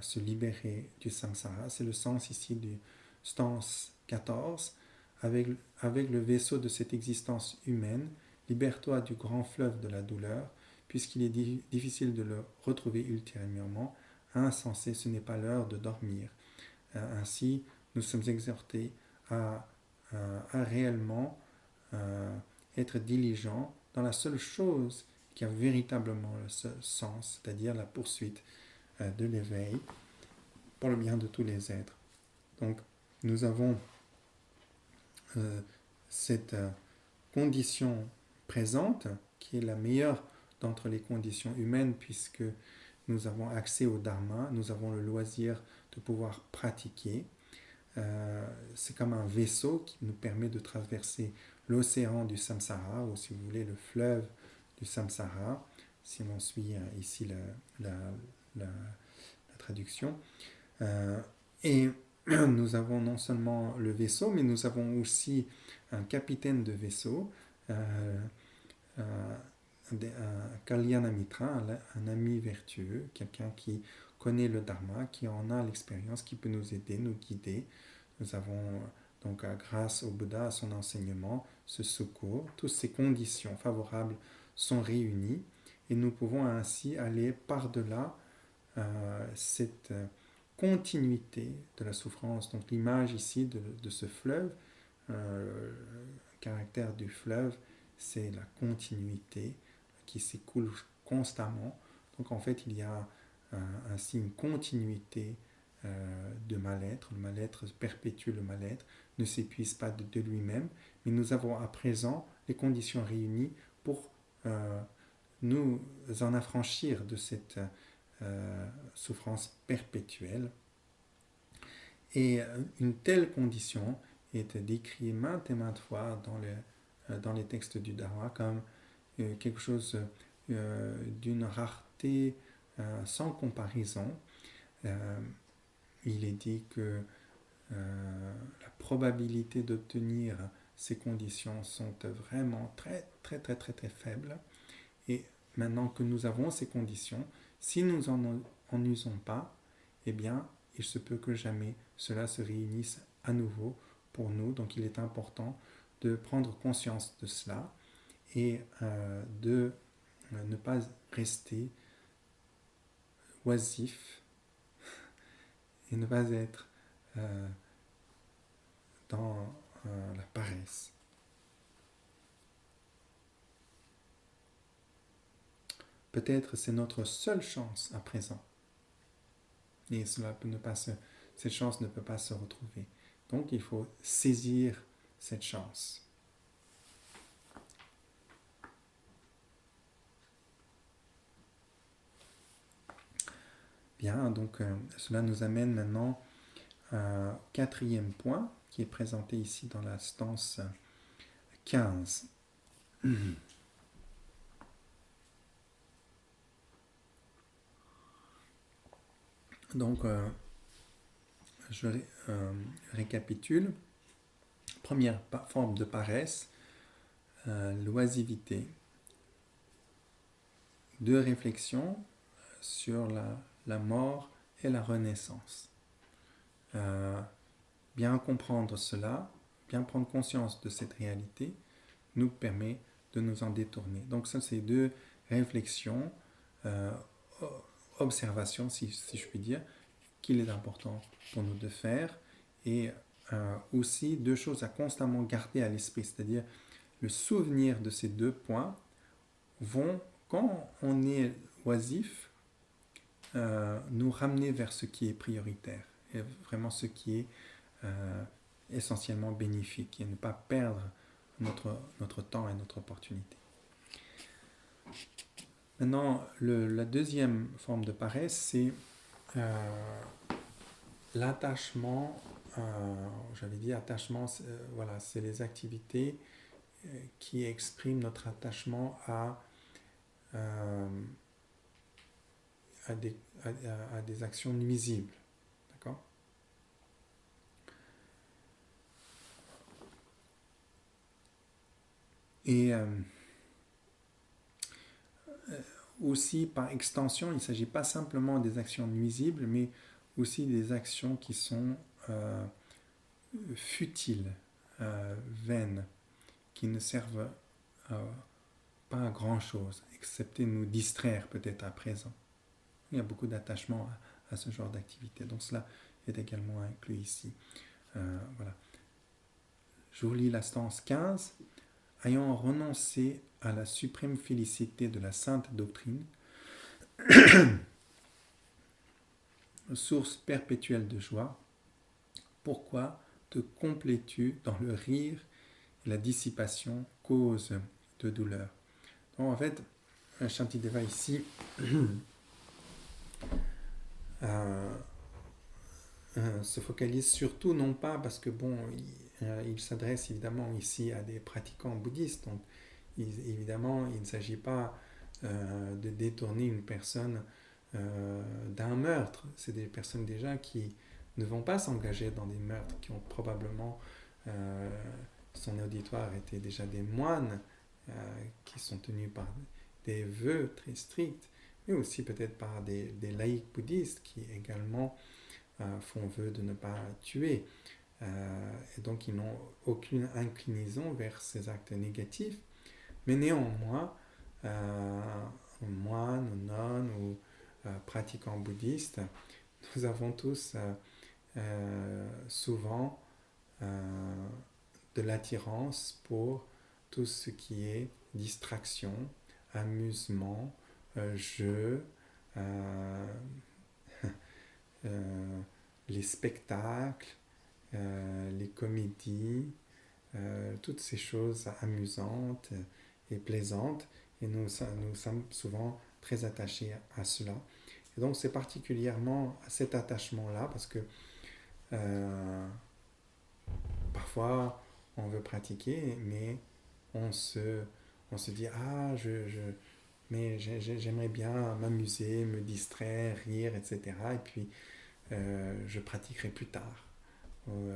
se libérer du samsara. C'est le sens ici du stance 14. Avec le vaisseau de cette existence humaine, libère-toi du grand fleuve de la douleur, puisqu'il est difficile de le retrouver ultérieurement. Insensé, ce n'est pas l'heure de dormir. Ainsi, nous sommes exhortés à réellement être diligents dans la seule chose qui a véritablement le seul sens, c'est-à-dire la poursuite de l'éveil pour le bien de tous les êtres. Donc, nous avons cette condition présente qui est la meilleure d'entre les conditions humaines puisque nous avons accès au dharma, nous avons le loisir de pouvoir pratiquer. C'est comme un vaisseau qui nous permet de traverser l'océan du samsara, ou si vous voulez le fleuve du samsara, si on suit ici la traduction. Et nous avons non seulement le vaisseau, mais nous avons aussi un capitaine de vaisseau, un Kalyana Mitra, un ami vertueux, quelqu'un qui connaît le Dharma, qui en a l'expérience, qui peut nous aider, nous guider. Nous avons donc, grâce au Bouddha, à son enseignement, ce secours, toutes ces conditions favorables sont réunies et nous pouvons ainsi aller par-delà cette continuité de la souffrance. Donc l'image ici de ce fleuve, le caractère du fleuve, c'est la continuité qui s'écoule constamment. Donc en fait, il y a ainsi une continuité de mal-être. Le mal-être perpétue le mal-être, ne s'épuise pas de lui-même, mais nous avons à présent les conditions réunies pour nous en affranchir de cette souffrance perpétuelle. Et une telle condition est décrite maintes et maintes fois dans les textes du Dharma comme quelque chose d'une rareté sans comparaison. Il est dit que la probabilité d'obtenir ces conditions sont vraiment très très très très très faibles. Et maintenant que nous avons ces conditions, si nous en usons pas, eh bien, il se peut que jamais cela se réunisse à nouveau pour nous. Donc il est important de prendre conscience de cela et de ne pas rester oisif et ne pas être dans la paresse. Peut-être c'est notre seule chance à présent. Et cette chance ne peut pas se retrouver. Donc il faut saisir cette chance. Bien, donc cela nous amène maintenant au quatrième point qui est présenté ici dans la stance 15. Donc je récapitule. Première forme de paresse, l'oisivité. Deux réflexions sur la mort et la renaissance. Bien comprendre cela, bien prendre conscience de cette réalité, nous permet de nous en détourner. Donc ça, c'est deux réflexions, observations, si je puis dire, qu'il est important pour nous de faire, et aussi deux choses à constamment garder à l'esprit, c'est-à-dire le souvenir de ces deux points vont, quand on est oisif, nous ramener vers ce qui est prioritaire, et vraiment ce qui est essentiellement bénéfique, et ne pas perdre notre temps et notre opportunité. Maintenant, la deuxième forme de paresse, c'est l'attachement. J'avais dit attachement, voilà, c'est les activités qui expriment notre attachement à des actions nuisibles. D'accord ? Et aussi, par extension, il ne s'agit pas simplement des actions nuisibles, mais aussi des actions qui sont futiles, vaines, qui ne servent pas à grand-chose, excepté nous distraire peut-être à présent. Il y a beaucoup d'attachement à ce genre d'activité, donc cela est également inclus ici. Voilà. Je vous lis la stance 15. Ayant renoncé à la suprême félicité de la sainte doctrine, source perpétuelle de joie, pourquoi te complais-tu dans le rire et la dissipation, cause de douleur? Donc en fait, Shantideva ici se focalise surtout non pas parce que bon, il s'adresse évidemment ici à des pratiquants bouddhistes, donc évidemment il ne s'agit pas de détourner une personne d'un meurtre. C'est des personnes déjà qui ne vont pas s'engager dans des meurtres, qui ont probablement son auditoire était déjà des moines qui sont tenus par des vœux très stricts, mais aussi peut-être par des laïcs bouddhistes qui également font vœu de ne pas tuer. Et donc ils n'ont aucune inclinaison vers ces actes négatifs, mais néanmoins, moines, nonnes ou pratiquants bouddhistes, nous avons tous souvent de l'attirance pour tout ce qui est distraction, amusement, jeu, les spectacles, les comédies, toutes ces choses amusantes et plaisantes, et nous sommes souvent très attachés à cela. Et donc c'est particulièrement à cet attachement-là, parce que parfois on veut pratiquer, mais on se dit mais j'aimerais bien m'amuser, me distraire, rire, etc. Et puis je pratiquerai plus tard. Ou,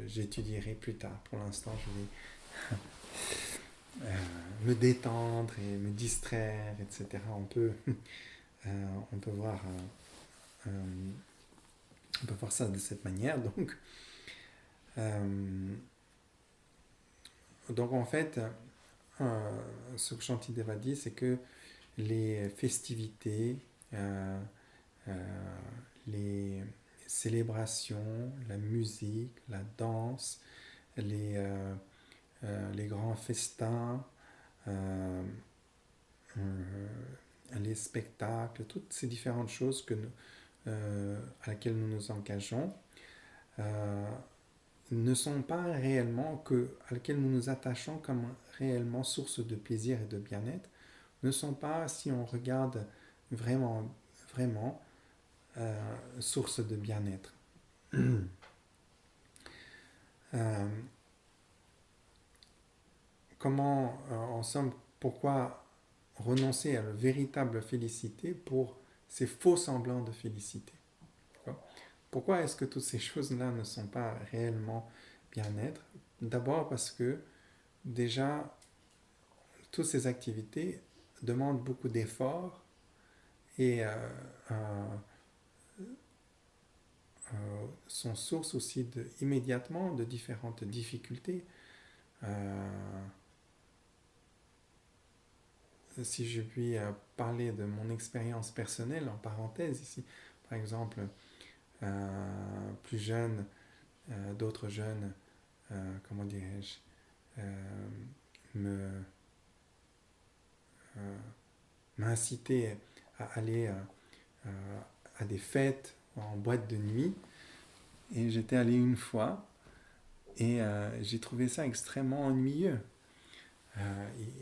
j'étudierai plus tard. Pour l'instant, je vais me détendre et me distraire, etc. On peut voir ça de cette manière. Donc en fait, ce que Shantideva dit, c'est que les festivités, les célébrations, la musique, la danse, les grands festins, les spectacles, toutes ces différentes choses à laquelle nous nous engageons, ne sont pas réellement à laquelle nous nous attachons comme réellement source de plaisir et de bien-être, ne sont pas, si on regarde vraiment source de bien-être. En somme, pourquoi renoncer à la véritable félicité pour ces faux semblants de félicité? Pourquoi est-ce que toutes ces choses-là ne sont pas réellement bien-être? D'abord parce que déjà, toutes ces activités demandent beaucoup d'efforts et sont source aussi immédiatement de différentes difficultés. Euh, si je puis parler de mon expérience personnelle en parenthèse ici, par exemple, plus jeunes, d'autres jeunes, comment dirais-je, me m'inciter à aller à des fêtes en boîte de nuit. Et j'étais allé une fois et j'ai trouvé ça extrêmement ennuyeux.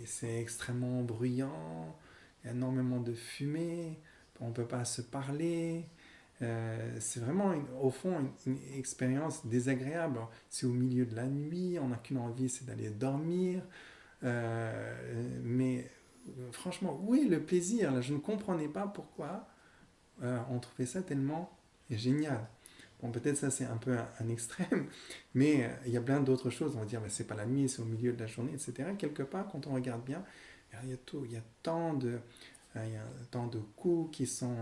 C'est extrêmement bruyant, il y a énormément de fumée, on ne peut pas se parler. C'est vraiment, au fond, une expérience désagréable. C'est au milieu de la nuit, on n'a qu'une envie, c'est d'aller dormir. Mais franchement, où est le plaisir là? Je ne comprenais pas pourquoi on trouvait ça tellement génial. Bon, peut-être ça c'est un peu un extrême, mais il y a plein d'autres choses. On va dire, mais c'est pas la nuit, c'est au milieu de la journée, etc. Quelque part, quand on regarde bien, il y a tout, il y a tant de, il y a tant de coûts qui sont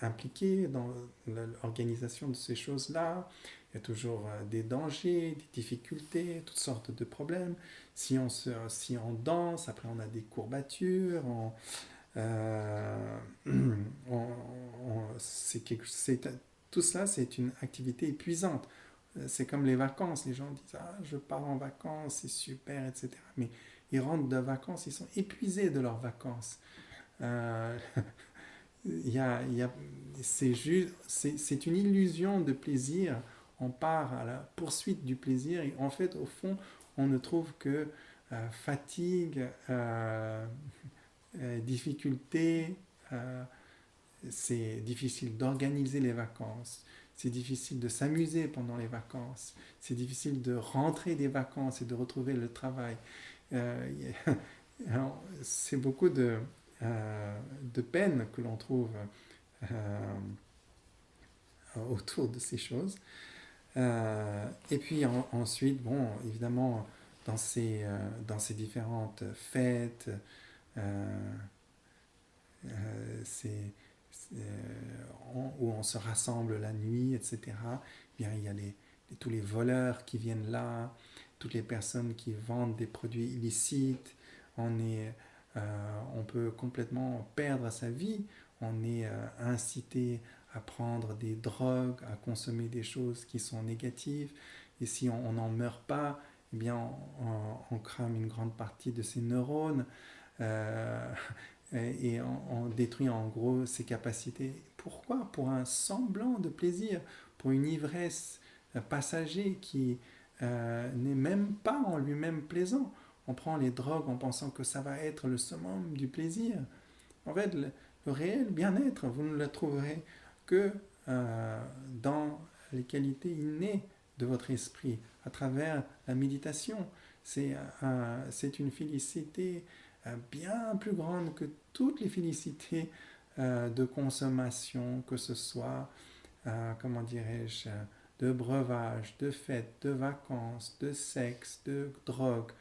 impliqués dans l'organisation de ces choses-là. Il y a toujours des dangers, des difficultés, toutes sortes de problèmes. Si on danse, après on a des courbatures, euh, tout cela, c'est une activité épuisante. C'est comme les vacances. Les gens disent ah, je pars en vacances, c'est super, etc. Mais ils rentrent de vacances, ils sont épuisés de leurs vacances. Euh, il y a, c'est une illusion de plaisir. On part à la poursuite du plaisir et en fait, au fond, on ne trouve que fatigue, difficulté. C'est difficile d'organiser les vacances. C'est difficile de s'amuser pendant les vacances. C'est difficile de rentrer des vacances et de retrouver le travail. Euh, c'est beaucoup de peine que l'on trouve autour de ces choses. Et puis ensuite, bon, évidemment, dans ces différentes fêtes, euh, c'est, où on se rassemble la nuit, etc. Bien, il y a tous les voleurs qui viennent là, toutes les personnes qui vendent des produits illicites. On peut complètement perdre sa vie. On est incité à prendre des drogues, à consommer des choses qui sont négatives. Et si on n'en meurt pas, eh bien, on crame une grande partie de ses neurones. Euh, et on détruit en gros ses capacités. Pourquoi? Pour un semblant de plaisir, pour une ivresse passager qui n'est même pas en lui-même plaisant. On prend les drogues en pensant que ça va être le summum du plaisir. En fait, le réel bien-être, vous ne le trouverez que dans les qualités innées de votre esprit, à travers la méditation. C'est une félicité bien plus grande que toutes les félicités de consommation, que ce soit, comment dirais-je, de breuvage, de fêtes, de vacances, de sexe, de drogue,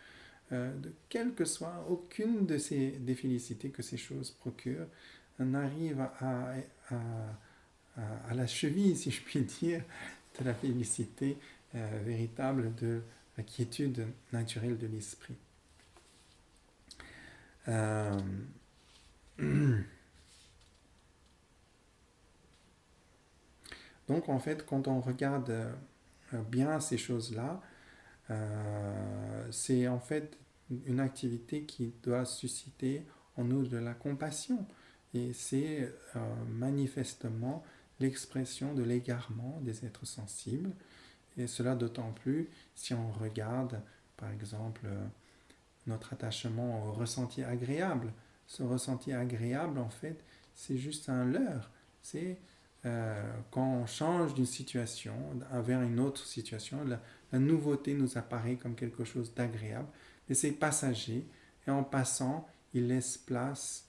de quelle que soit, aucune de des félicités que ces choses procurent n'arrive à la cheville, si je puis dire, de la félicité véritable de la quiétude naturelle de l'esprit. Euh, Donc en fait, quand on regarde bien ces choses-là, c'est en fait une activité qui doit susciter en nous de la compassion. Et c'est manifestement l'expression de l'égarement des êtres sensibles. Et cela d'autant plus si on regarde, par exemple, notre attachement au ressenti agréable. Ce ressenti agréable, en fait, c'est juste un leurre. C'est quand on change d'une situation vers une autre situation, la nouveauté nous apparaît comme quelque chose d'agréable, mais c'est passager, et en passant, il laisse place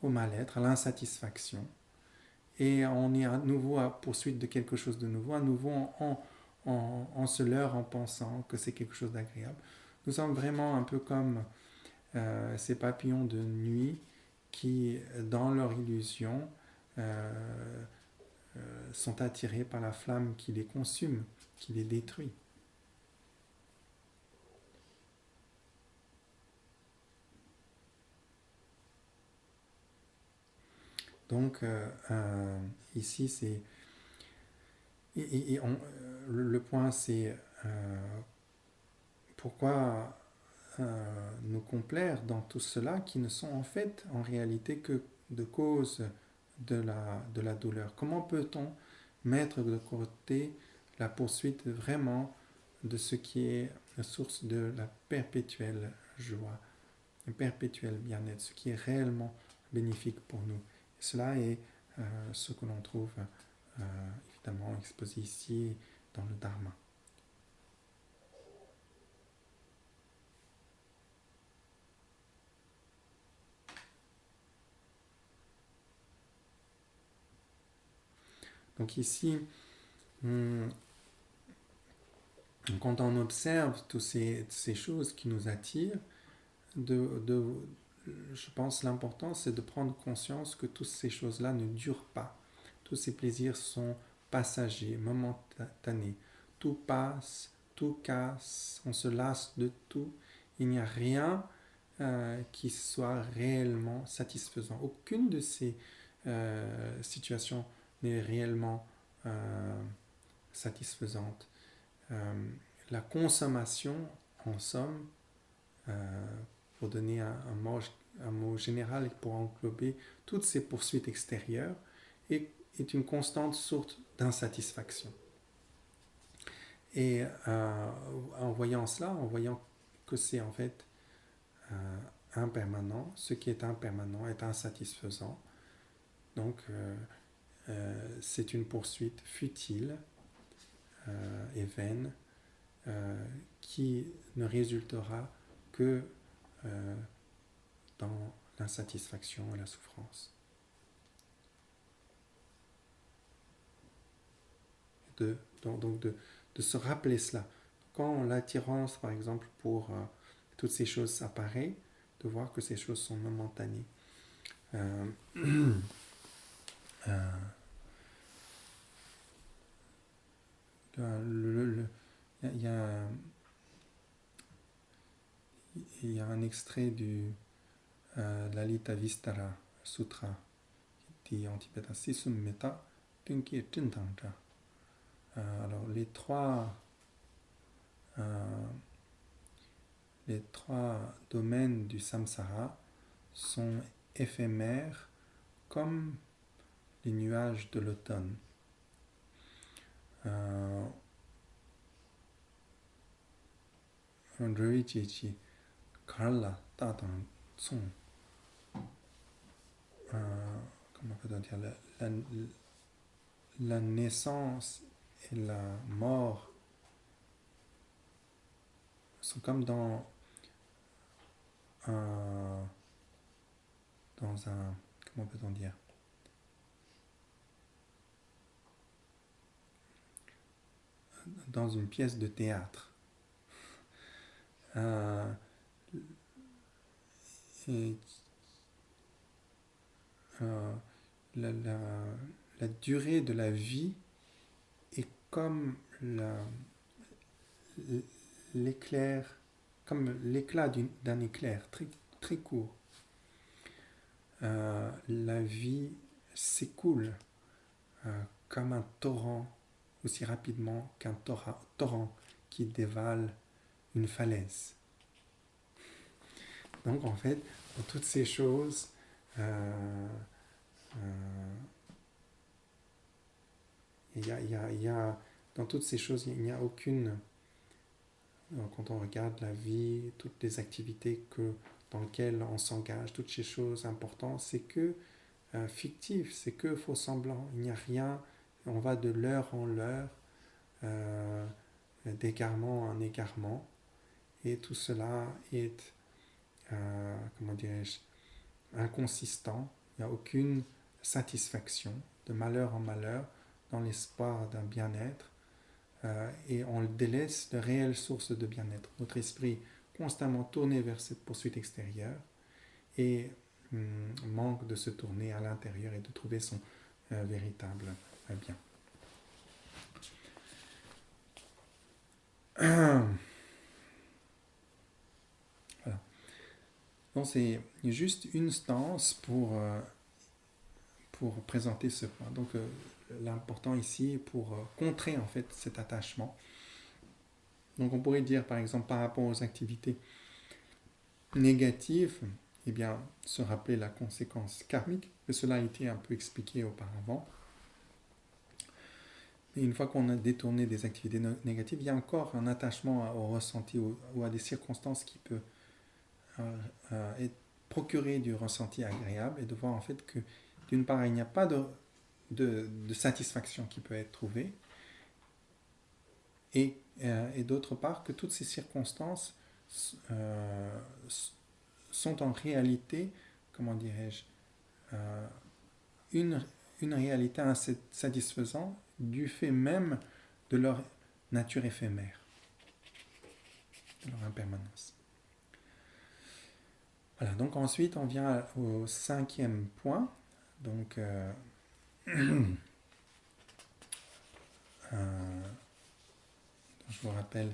au mal-être, à l'insatisfaction. et on est à nouveau à poursuite de quelque chose de nouveau, à nouveau en se leurre en pensant que c'est quelque chose d'agréable. Nous sommes vraiment un peu comme ces papillons de nuit qui, dans leur illusion, sont attirés par la flamme qui les consume, qui les détruit. Donc, ici, c'est. Le point, c'est pourquoi nous complaire dans tout cela qui ne sont en fait, en réalité, que de cause de la douleur. Comment peut-on mettre de côté la poursuite vraiment de ce qui est la source de la perpétuelle joie, un perpétuel bien-être, ce qui est réellement bénéfique pour nous. Et cela est ce que l'on trouve évidemment exposé ici dans le Dharma. Donc ici, quand on observe toutes ces choses qui nous attirent, je pense l'important c'est de prendre conscience que toutes ces choses-là ne durent pas. Tous ces plaisirs sont passagers, momentanés. Tout passe, tout casse, on se lasse de tout. Il n'y a rien qui soit réellement satisfaisant. Aucune de ces situations n'est réellement satisfaisante. La consommation, en somme, pour donner un mot général pour englober toutes ces poursuites extérieures, est une constante source d'insatisfaction. Et en voyant cela, en voyant que c'est en fait impermanent, ce qui est impermanent est insatisfaisant, donc c'est une poursuite futile et vaine qui ne résultera que dans l'insatisfaction et la souffrance. Donc de se rappeler cela. Quand l'attirance, par exemple, pour toutes ces choses apparaît, de voir que ces choses sont momentanées. Il y a un extrait du Lalita Vistara Sutra qui dit en tibétain Sisum Metta Tunki Chintangcha. Alors les trois domaines du samsara sont éphémères comme les nuages de l'automne. Karla Tatang Tsung. Comment peut-on dire la naissance et la mort sont comme dans un comment peut-on dire dans une pièce de théâtre. Et, la durée de la vie est comme l'éclair, comme l'éclat d'un éclair très, très court. La vie s'écoule comme un torrent, aussi rapidement qu'un torrent qui dévale une falaise. Donc en fait, dans toutes ces choses, dans toutes ces choses, il n'y a aucune, quand on regarde la vie, toutes les activités dans lesquelles on s'engage, toutes ces choses importantes, c'est que fictif, c'est que faux semblant. Il n'y a rien, on va de l'heure en l'heure, d'égarement en égarement, et tout cela est, comment dirais-je, inconsistant. Il n'y a aucune satisfaction de malheur en malheur dans l'espoir d'un bien-être et on délaisse de réelles sources de bien-être. Notre esprit constamment tourné vers cette poursuite extérieure et manque de se tourner à l'intérieur et de trouver son véritable bien. Voilà. Donc c'est juste une stance pour présenter ce point. Donc l'important ici pour contrer en fait cet attachement. Donc on pourrait dire par exemple par rapport aux activités négatives, eh bien se rappeler la conséquence karmique, que cela a été un peu expliqué auparavant. Et une fois qu'on a détourné des activités négatives, il y a encore un attachement au ressenti ou à des circonstances qui peut procurer du ressenti agréable et de voir en fait que d'une part il n'y a pas de satisfaction qui peut être trouvée et d'autre part que toutes ces circonstances sont en réalité, comment dirais-je, une réalité insatisfaisante du fait même de leur nature éphémère, de leur impermanence. Voilà, donc ensuite on vient au 5e point. Donc, je vous rappelle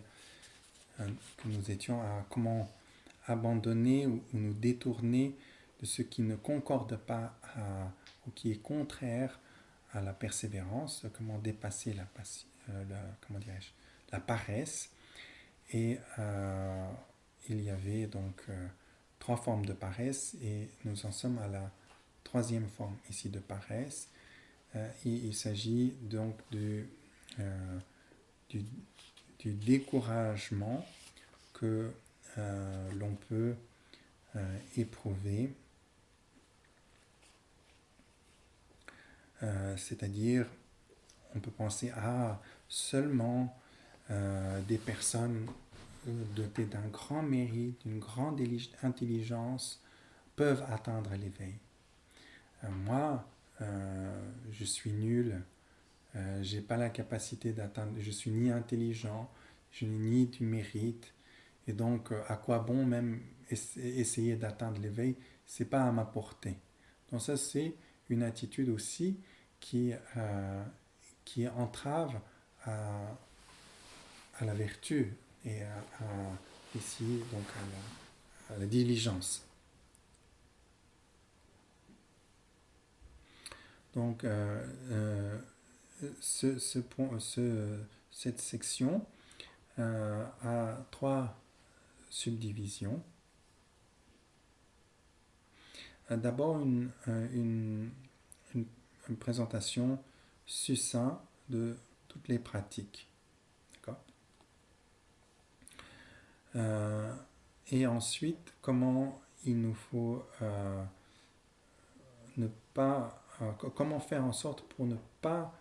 que nous étions à comment abandonner ou nous détourner de ce qui ne concorde pas ou qui est contraire à la persévérance, comment dépasser la paresse. Et il y avait donc 3 formes de paresse et nous en sommes à la 3e forme ici de paresse. Il s'agit donc du découragement que l'on peut éprouver, c'est-à-dire on peut penser à seulement des personnes dotées d'un grand mérite, d'une grande intelligence peuvent atteindre l'éveil. Moi, je suis nul, j'ai pas la capacité d'atteindre, je suis ni intelligent, je n'ai ni du mérite, et donc à quoi bon même essayer d'atteindre l'éveil, c'est pas à ma portée. Donc ça c'est une attitude aussi qui entrave à la vertu et ici donc à la diligence. Donc cette section a 3 subdivisions. D'abord une présentation succincte de toutes les pratiques. D'accord ? Et ensuite, comment il nous faut ne pas... comment faire en sorte pour ne pas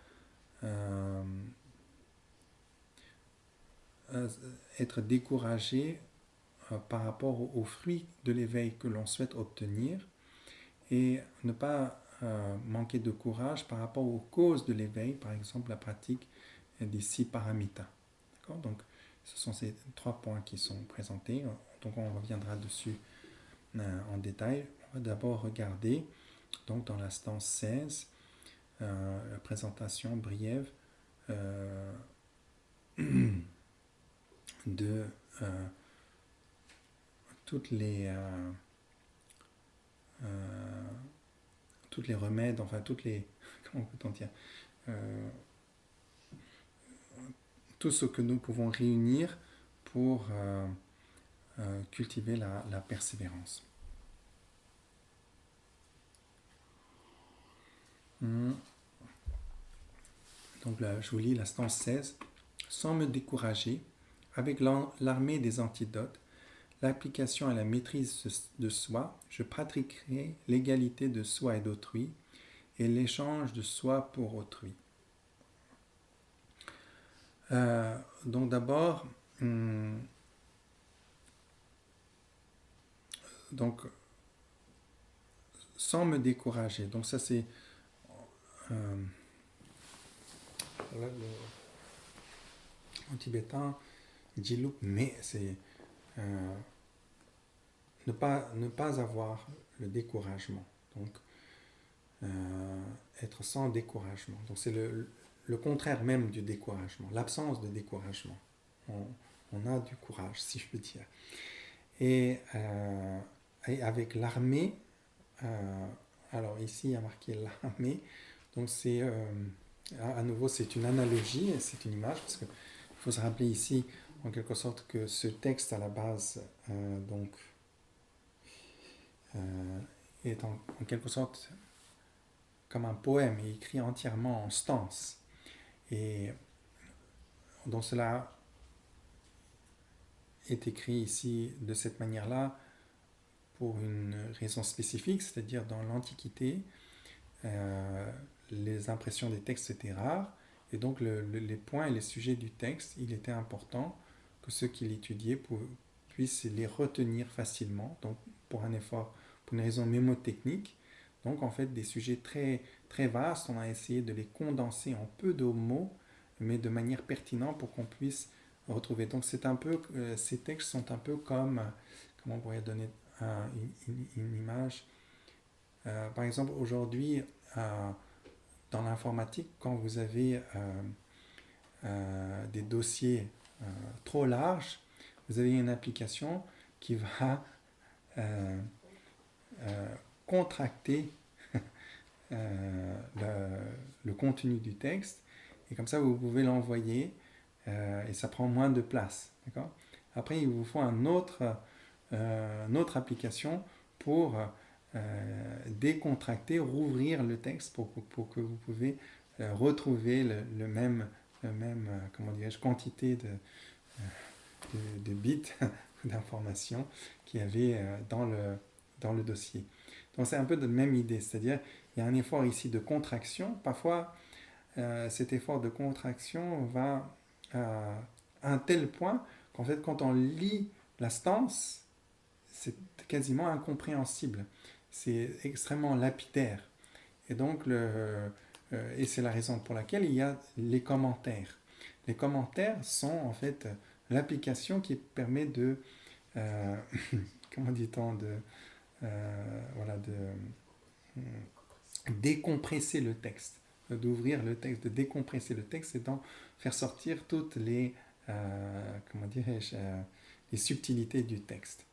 être découragé par rapport aux fruits de l'éveil que l'on souhaite obtenir et ne pas manquer de courage par rapport aux causes de l'éveil, par exemple la pratique des 6 paramitas. D'accord ? Donc, ce sont ces 3 points qui sont présentés. Donc, on reviendra dessus en détail. On va d'abord regarder, donc dans la stance 16, la présentation briève de toutes les remèdes, enfin toutes les, comment peut-on dire, tout ce que nous pouvons réunir pour cultiver la persévérance. Donc là, je vous lis la stance 16. Sans me décourager, avec l'armée des antidotes, l'application à la maîtrise de soi, je pratiquerai l'égalité de soi et d'autrui et l'échange de soi pour autrui. Donc d'abord, donc sans me décourager. Donc ça c'est euh, en tibétain, Jilup, mais c'est euh, ne pas avoir le découragement. Donc, être sans découragement. Donc, c'est le contraire même du découragement, l'absence de découragement. On a du courage, si je peux dire. Et, avec l'armée, alors ici il y a marqué l'armée, donc c'est à nouveau c'est une analogie, c'est une image, parce qu'il faut se rappeler ici en quelque sorte que ce texte à la base donc est en quelque sorte comme un poème, écrit entièrement en stances. Et donc cela est écrit ici de cette manière-là pour une raison spécifique, c'est-à-dire dans l'Antiquité, les impressions des textes étaient rares, et donc les points et les sujets du texte, il était important que ceux qui l'étudiaient puissent les retenir facilement, donc pour un effort, pour une raison mémotechnique. Donc en fait des sujets très, très vastes, on a essayé de les condenser en peu de mots, mais de manière pertinente pour qu'on puisse retrouver. Donc c'est un peu, ces textes sont un peu comme, comment on pourrait donner une image, par exemple aujourd'hui, dans l'informatique, quand vous avez des dossiers trop larges, vous avez une application qui va euh, contracter le contenu du texte, et comme ça vous pouvez l'envoyer et ça prend moins de place. D'accord. Après, il vous faut une autre application pour décontracter, rouvrir le texte pour que vous pouvez retrouver le même, comment dirais-je, quantité de bits d'informations qu'il y avait dans le dossier. Donc c'est un peu de la même idée, c'est-à-dire il y a un effort ici de contraction. Parfois, cet effort de contraction va à un tel point qu'en fait, quand on lit la stance, c'est quasiment incompréhensible. C'est extrêmement lapidaire. Et donc, et c'est la raison pour laquelle il y a les commentaires. Les commentaires sont en fait l'application qui permet de, comment dit-on, voilà, de décompresser le texte, d'ouvrir le texte, de décompresser le texte et d'en faire sortir toutes les, comment dirais-je, les subtilités du texte.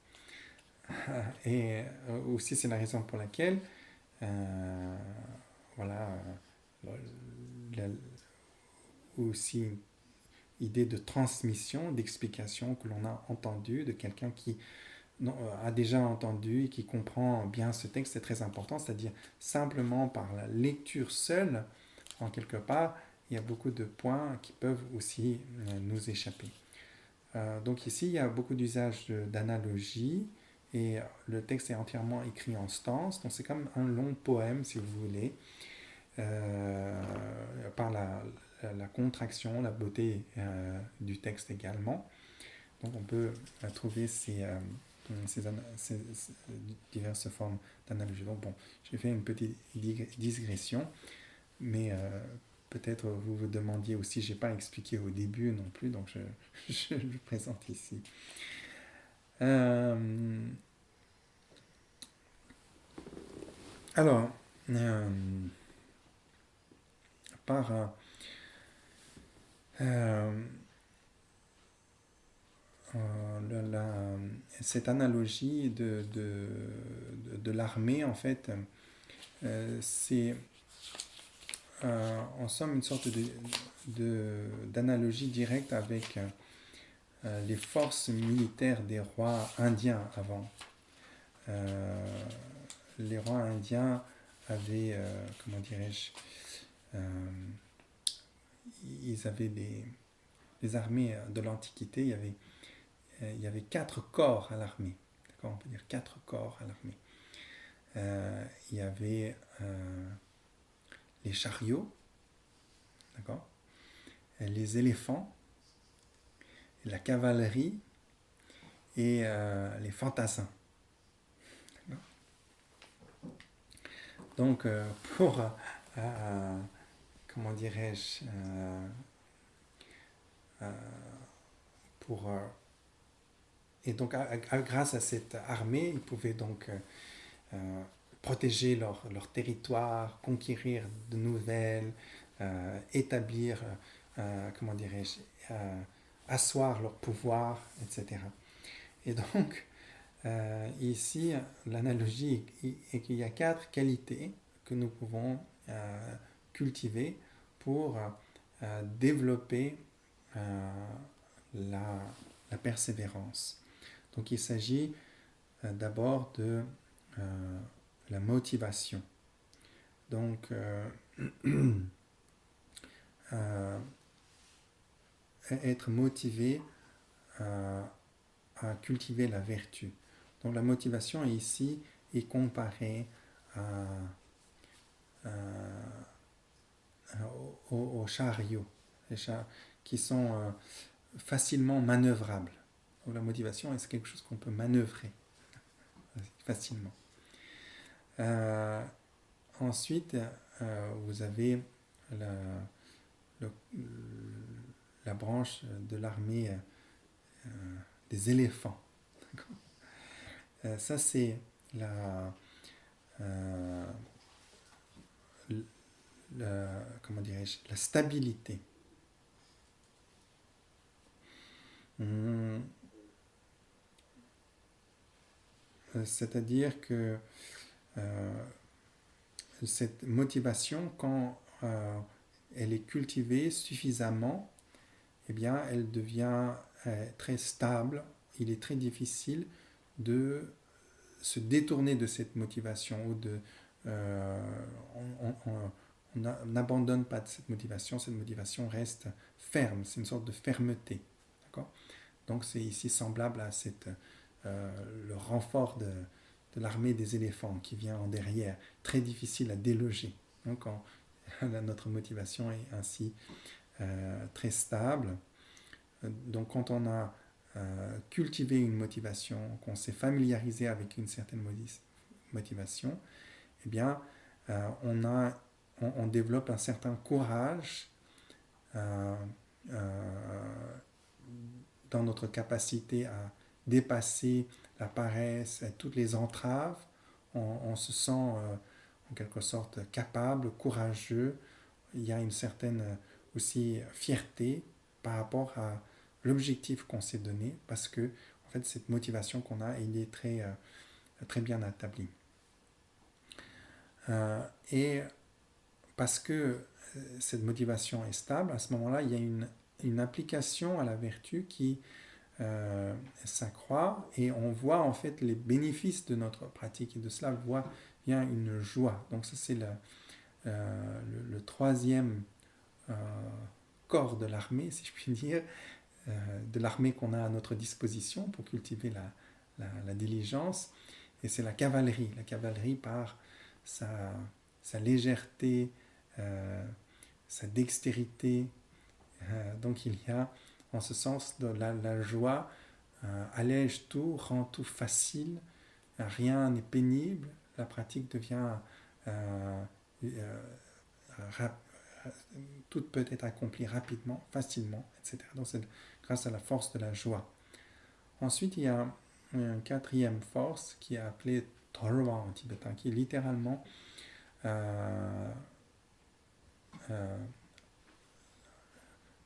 Et aussi c'est la raison pour laquelle voilà la, aussi une idée de transmission, d'explication que l'on a entendu de quelqu'un qui a déjà entendu et qui comprend bien ce texte, c'est très important, c'est-à-dire simplement par la lecture seule, en quelque part, il y a beaucoup de points qui peuvent aussi nous échapper. Donc ici, il y a beaucoup d'usage d'analogie, et le texte est entièrement écrit en stances, donc c'est comme un long poème, si vous voulez, par la contraction, la beauté du texte également. Donc on peut trouver ces diverses formes d'analogie. Donc bon, j'ai fait une petite digression, mais peut-être vous vous demandiez aussi, je n'ai pas expliqué au début non plus, donc je le présente ici. Alors, par cette analogie de l'armée, en fait, c'est en somme une sorte d'analogie directe avec les forces militaires des rois indiens avant. Les rois indiens avaient, comment dirais-je, ils avaient les armées de l'Antiquité, il y avait 4 corps à l'armée. D'accord, on peut dire 4 corps à l'armée. Il y avait les chariots, d'accord, les éléphants, la cavalerie et les fantassins. Donc, pour comment dirais-je, euh, pour, et donc, grâce à cette armée, ils pouvaient donc protéger leur territoire, conquérir de nouvelles, établir, comment dirais-je, asseoir leur pouvoir, etc. Et donc, ici, l'analogie est qu'il y a 4 qualités que nous pouvons cultiver pour développer la, la persévérance. Donc il s'agit d'abord de la motivation. Donc être motivé à cultiver la vertu. Donc la motivation ici est comparée à, aux chariots, qui sont facilement manœuvrables. Donc la motivation, c'est quelque chose qu'on peut manœuvrer facilement. Ensuite, vous avez la, le, la branche de l'armée des éléphants. Ça, c'est la, comment dirais-je, la stabilité. C'est-à-dire que cette motivation, quand elle est cultivée suffisamment, eh bien, elle devient très stable. Il est très difficile de se détourner de cette motivation ou de on n'abandonne pas de cette motivation reste ferme, c'est une sorte de fermeté. D'accord. Donc c'est ici semblable à le renfort de l'armée des éléphants qui vient en derrière, très difficile à déloger. Donc quand notre motivation est ainsi très stable, donc quand on a cultivé une motivation, qu'on s'est familiarisé avec une certaine motivation, eh bien on développe un certain courage euh, dans notre capacité à dépasser la paresse, toutes les entraves. On se sent en quelque sorte capable, courageux. Il y a une certaine aussi fierté par rapport à l'objectif qu'on s'est donné, parce que en fait cette motivation qu'on a, elle est très bien établie. Et parce que cette motivation est stable, à ce moment-là, il y a une application à la vertu qui s'accroît et on voit en fait les bénéfices de notre pratique et de cela vient une joie. Donc ça c'est le troisième corps de l'armée, si je puis dire, de l'armée qu'on a à notre disposition pour cultiver la diligence, et c'est la cavalerie. La cavalerie par sa légèreté, sa dextérité. Donc il y a en ce sens de la joie allège tout, rend tout facile, rien n'est pénible, la pratique devient rap- tout peut être accompli rapidement, facilement, etc. Donc c'est grâce à la force de la joie. Ensuite, il y a une quatrième force qui est appelée Dharma en tibétain, qui est littéralement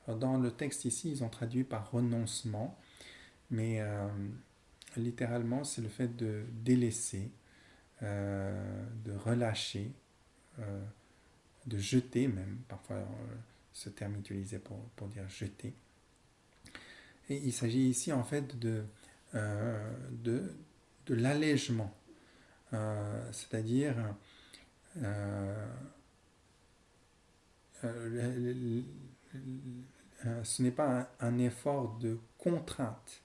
dans le texte ici, ils ont traduit par renoncement, mais littéralement, c'est le fait de délaisser, de relâcher, de jeter même, parfois ce terme est utilisé pour dire jeter. Et il s'agit ici en fait de l'allègement, c'est-à-dire ce n'est pas un effort de contrainte.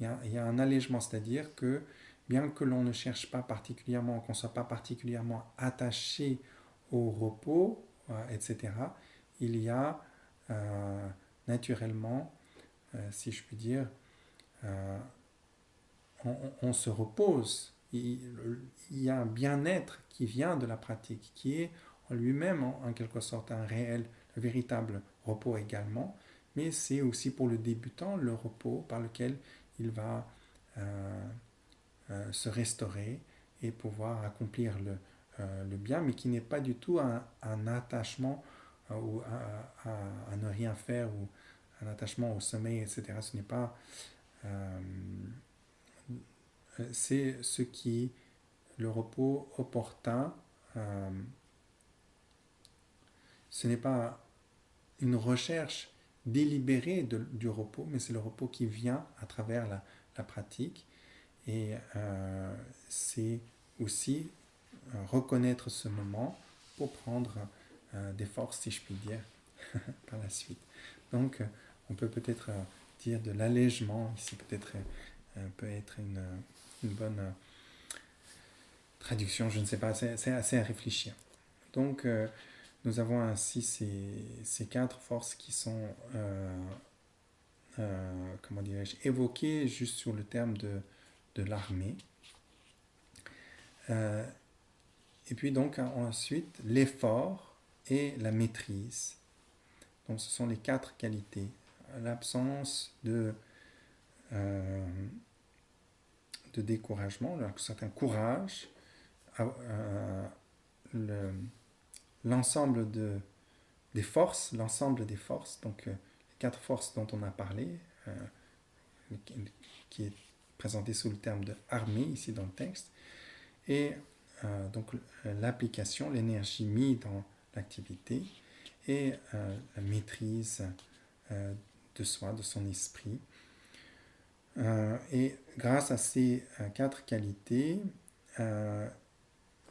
Il y a un allègement, c'est-à-dire que bien que l'on ne cherche pas particulièrement, qu'on ne soit pas particulièrement attaché au repos, etc., il y a naturellement, si je puis dire, on se repose. Il y a un bien-être qui vient de la pratique, qui est en lui-même, en quelque sorte, un véritable repos également, mais c'est aussi pour le débutant le repos par lequel il va se restaurer et pouvoir accomplir le bien, mais qui n'est pas du tout un attachement ou à ne rien faire ou un attachement au sommeil, etc. Ce n'est pas... euh, c'est ce qui le repos opportun. euh, ce n'est pas une recherche délibérée du repos, mais c'est le repos qui vient à travers la pratique. Et c'est aussi reconnaître ce moment pour prendre des forces, si je puis dire, par la suite. Donc, on peut peut-être dire de l'allègement, ici peut-être peut être une bonne traduction, je ne sais pas, c'est assez à réfléchir. Donc, nous avons ainsi ces quatre forces qui sont, comment dirais-je, évoquées juste sur le terme de l'armée. Et puis donc ensuite, l'effort et la maîtrise. Donc ce sont les quatre qualités. L'absence de découragement, un certain courage, l'ensemble des forces, donc les quatre forces dont on a parlé, qui est présenté sous le terme de armée ici dans le texte, et donc l'application, l'énergie mise dans l'activité et la maîtrise de soi, de son esprit. Et grâce à ces quatre qualités,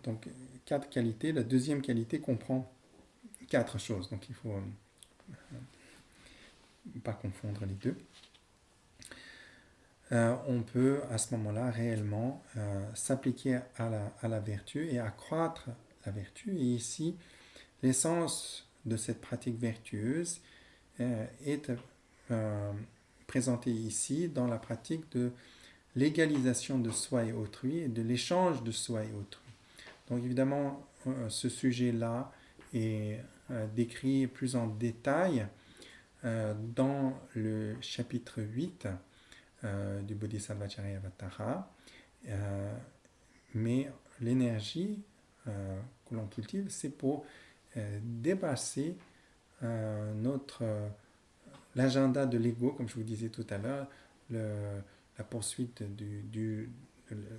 donc quatre qualités, la deuxième qualité comprend quatre choses, donc il faut pas confondre les deux. On peut à ce moment-là réellement s'appliquer à la vertu et accroître la vertu. Et ici, l'essence de cette pratique vertueuse est présentée ici dans la pratique de l'égalisation de soi et autrui et de l'échange de soi et autrui. Donc évidemment, ce sujet-là est décrit plus en détail dans le chapitre 8 du Bodhisattva-charyavatara, mais l'énergie que l'on cultive, c'est pour dépasser l'agenda de l'ego, comme je vous disais tout à l'heure, la poursuite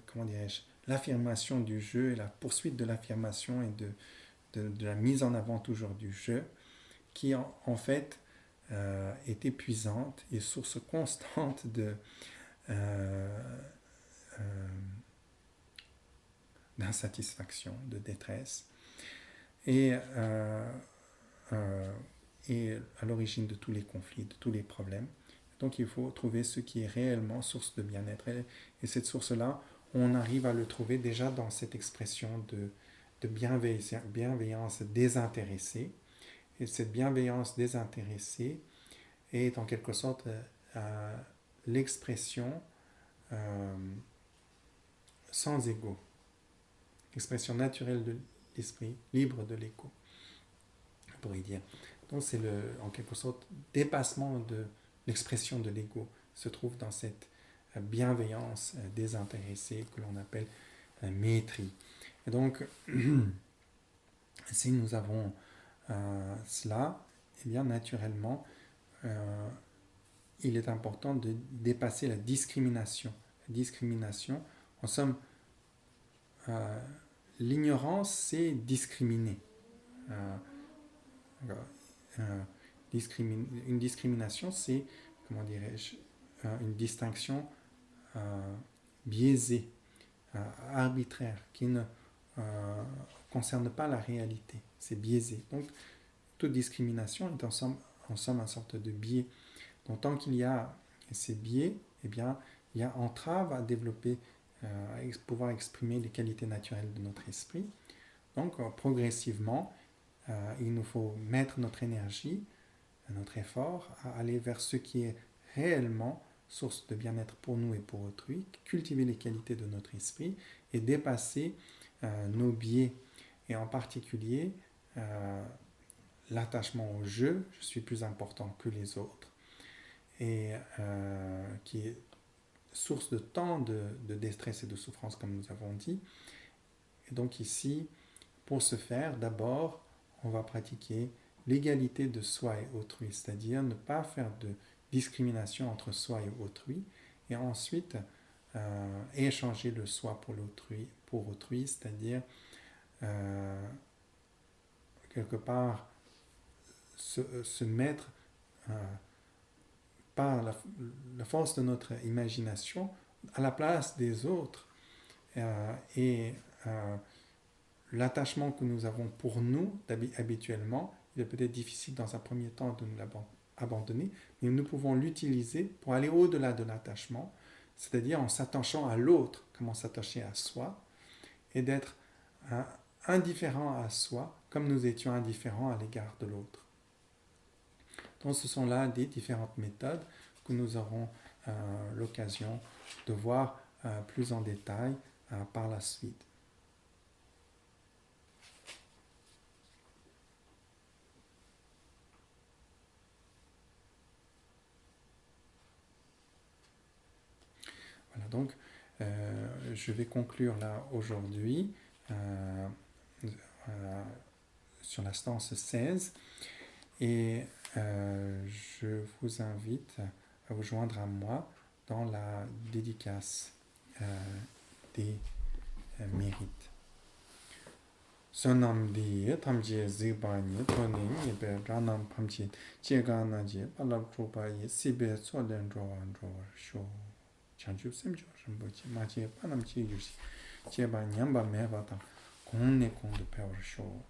comment dirais-je, l'affirmation du jeu et la poursuite de l'affirmation et de la mise en avant toujours du jeu, qui en fait est épuisante et source constante d'insatisfaction, de détresse, et à l'origine de tous les conflits, de tous les problèmes. Donc il faut trouver ce qui est réellement source de bien-être. Et cette source-là, on arrive à le trouver déjà dans cette expression de bienveillance désintéressée. Et cette bienveillance désintéressée est en quelque sorte l'expression sans ego, l'expression naturelle de l'esprit, libre de l'ego, on pourrait dire. Donc c'est en quelque sorte dépassement de l'expression de l'ego se trouve dans cette bienveillance désintéressée que l'on appelle maîtrise. Et donc, si nous avons cela, eh bien naturellement, il est important de dépasser la discrimination. La discrimination, en somme, l'ignorance, c'est discriminer. Une discrimination, c'est, comment dirais-je, une distinction biaisée, arbitraire, qui ne concerne pas la réalité. C'est biaisé. Donc, toute discrimination est en somme une sorte de biais. Donc, tant qu'il y a ces biais, eh bien, il y a entrave à développer, à pouvoir exprimer les qualités naturelles de notre esprit. Donc, progressivement, il nous faut mettre notre énergie, notre effort à aller vers ce qui est réellement source de bien-être pour nous et pour autrui, cultiver les qualités de notre esprit et dépasser nos biais, et en particulier l'attachement au jeu, je suis plus important que les autres, et qui est source de tant de détresse et de souffrance, comme nous avons dit. Et donc ici, pour ce faire, d'abord, on va pratiquer l'égalité de soi et autrui, c'est-à-dire ne pas faire de discrimination entre soi et autrui, et ensuite échanger le soi pour autrui, c'est-à-dire quelque part se mettre par la force de notre imagination à la place des autres, et l'attachement que nous avons pour nous habituellement, il est peut-être difficile dans un premier temps de nous l'abandonner, mais nous pouvons l'utiliser pour aller au-delà de l'attachement, c'est-à-dire en s'attachant à l'autre, comment s'attacher à soi, et d'être indifférent à soi, comme nous étions indifférents à l'égard de l'autre. Donc ce sont là des différentes méthodes que nous aurons l'occasion de voir plus en détail par la suite. Voilà, donc je vais conclure là aujourd'hui sur la stance 16, et je vous invite à vous joindre à moi dans la dédicace des mérites. Sonam di tamje zibani toning yebe ranam pamchi cheganaji palab chupayi sibe soden rowan rowan sho chanchu semjo rambochi machi panam chi yushi cheba nyamba mevata konne konde power show.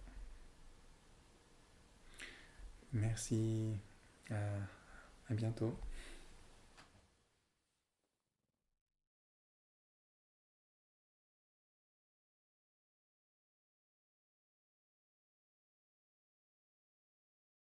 Merci, à bientôt.